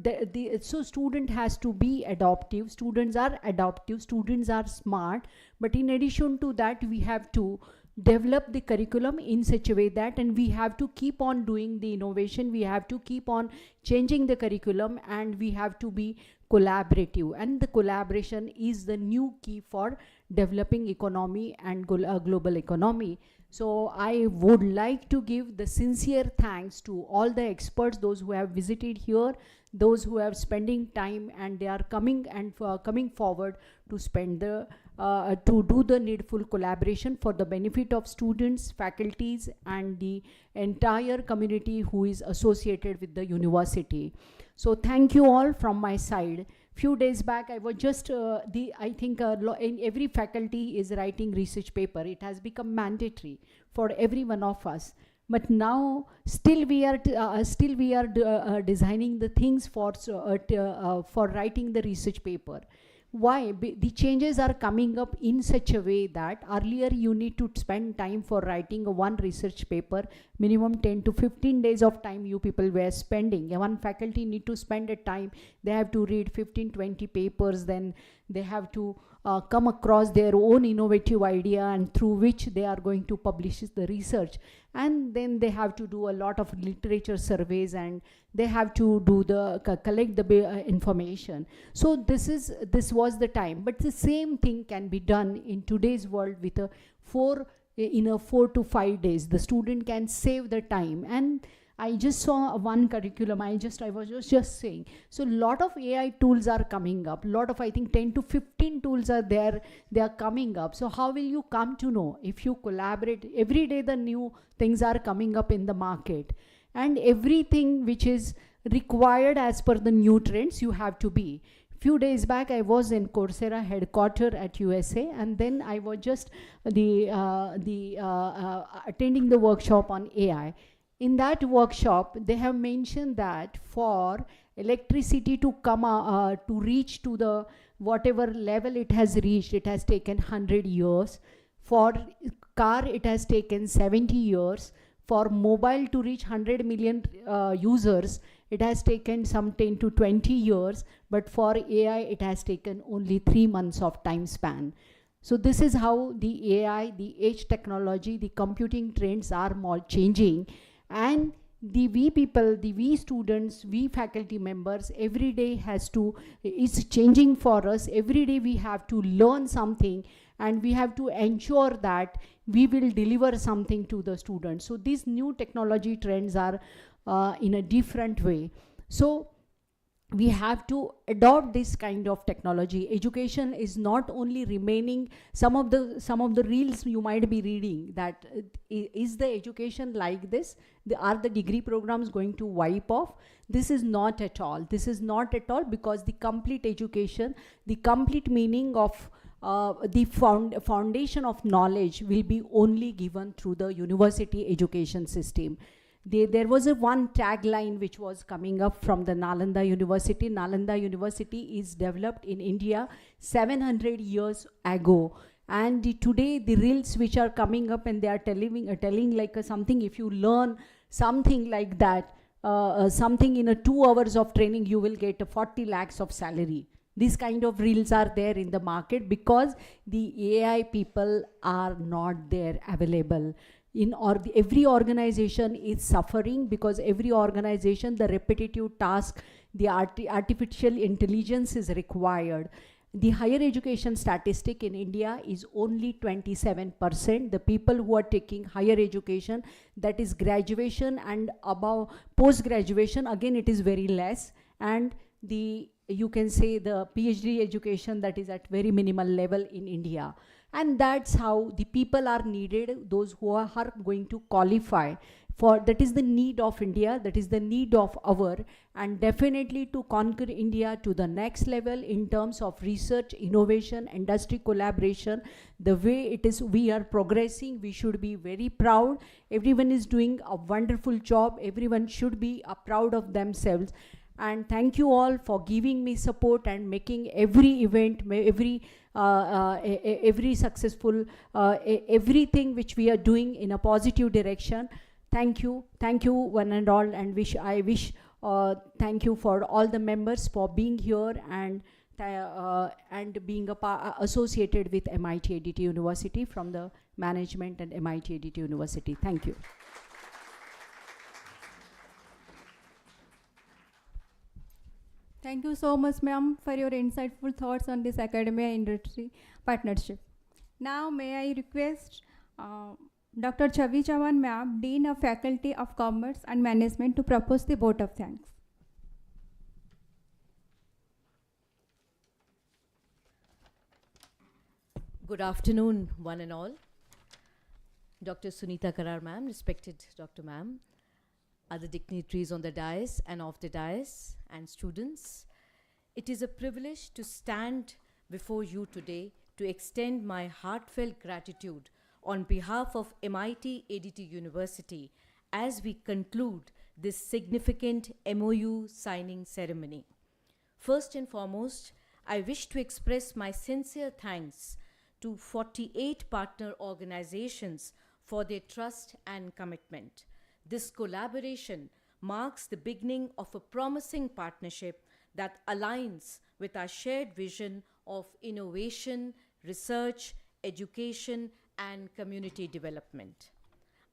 so student has to be adaptive. Students are adaptive, students are smart, but in addition to that, we have to develop the curriculum in such a way that, and we have to keep on doing the innovation, we have to keep on changing the curriculum, and we have to be collaborative, and the collaboration is the new key for developing economy and global economy. So I would like to give the sincere thanks to all the experts, those who have visited here, those who have spending time, and they are coming and coming forward to spend the to do the needful collaboration for the benefit of students, faculties, and the entire community who is associated with the university. So thank you all from my side. Few days back, I was just I think in every faculty is writing research paper. It has become mandatory for every one of us. But now still we are designing the things for writing the research paper. Why? The changes are coming up in such a way that earlier you need to spend time for writing one research paper, minimum 10 to 15 days of time you people were spending. One faculty need to spend a time, they have to read 15-20 papers, then they have to come across their own innovative idea, and through which they are going to publish the research, and then they have to do a lot of literature surveys, and they have to do collect the information. So this was the time, but the same thing can be done in today's world with a 4 to 5 days. The student can save the time. And I just saw one curriculum, I was just saying. So lot of AI tools are coming up. Lot of, I think 10 to 15 tools are there, they are coming up. So how will you come to know? If you collaborate, every day the new things are coming up in the market. And everything which is required as per the new trends, you have to be. Few days back, I was in Coursera headquarters at USA, and then I was just attending the workshop on AI. In that workshop, they have mentioned that for electricity to come to reach to the whatever level it has reached, it has taken 100 years. For car, it has taken 70 years. For mobile to reach 100 million users, it has taken some 10 to 20 years. But for AI, it has taken only 3 months of time span. So this is how the AI, the edge technology, the computing trends are more changing. And we students, we faculty members, every day is changing for us. Every day we have to learn something, and we have to ensure that we will deliver something to the students. So these new technology trends are in a different way. So we have to adopt this kind of technology. Education is not only remaining, some of the reels you might be reading, that is the education like this? Are the degree programs going to wipe off? This is not at all. This is not at all, because the complete education, the complete meaning of the foundation of knowledge will be only given through the university education system. There was one tagline which was coming up from the Nalanda University. Nalanda University is developed in India 700 years ago. And today the reels which are coming up, and they are telling like something, if you learn something like that, something in 2 hours of training, you will get 40 lakhs of salary. These kind of reels are there in the market because the AI people are not there available. Every organization is suffering, because every organization, the repetitive task, the artificial intelligence is required. The higher education statistic in India is only 27%. The people who are taking higher education, that is graduation and above post-graduation, again it is very less. And you can say the PhD education that is at very minimal level in India. And that's how the people are needed, those who are going to qualify for, that is the need of India, that is the need of our, and definitely to conquer India to the next level in terms of research, innovation, industry collaboration. The way it is, we are progressing, we should be very proud. Everyone is doing a wonderful job. Everyone should be proud of themselves. And thank you all for giving me support and making every event, every successful, everything which we are doing in a positive direction. Thank you one and all, and thank you for all the members for being here and being associated with MIT-ADT University from the management and MIT-ADT University. Thank you. Thank you so much, ma'am, for your insightful thoughts on this academia-industry partnership. Now, may I request Dr. Chavi Chavan, ma'am, Dean of Faculty of Commerce and Management, to propose the vote of thanks. Good afternoon, one and all. Dr. Sunita Karar, ma'am, respected Dr. Ma'am, other dignitaries on the dais and off the dais, and students. It is a privilege to stand before you today to extend my heartfelt gratitude on behalf of MIT-ADT University as we conclude this significant MOU signing ceremony. First and foremost, I wish to express my sincere thanks to 48 partner organizations for their trust and commitment. This collaboration marks the beginning of a promising partnership that aligns with our shared vision of innovation, research, education, and community development.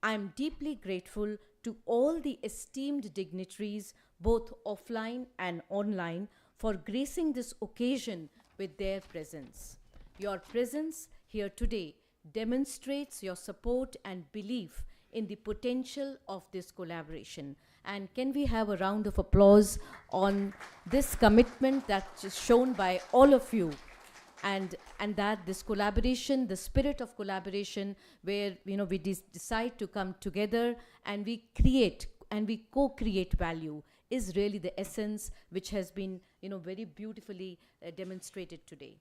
I am deeply grateful to all the esteemed dignitaries, both offline and online, for gracing this occasion with their presence. Your presence here today demonstrates your support and belief in the potential of this collaboration. And can we have a round of applause on this commitment that is shown by all of you, and that this collaboration, the spirit of collaboration, where we decide to come together and we create and we co-create value, is really the essence which has been very beautifully demonstrated today.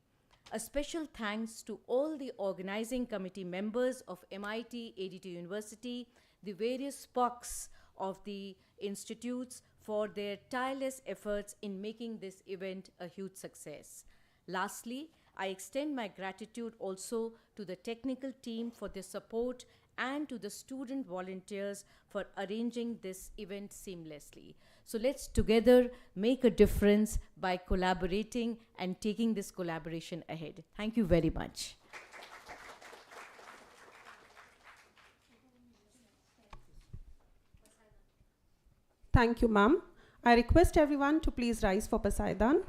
A special thanks to all the organizing committee members of MIT-ADT University, the various POCs of the institutes, for their tireless efforts in making this event a huge success. Lastly, I extend my gratitude also to the technical team for their support and to the student volunteers for arranging this event seamlessly. So let's together make a difference by collaborating and taking this collaboration ahead. Thank you very much. Thank you, ma'am. I request everyone to please rise for Pasaidan.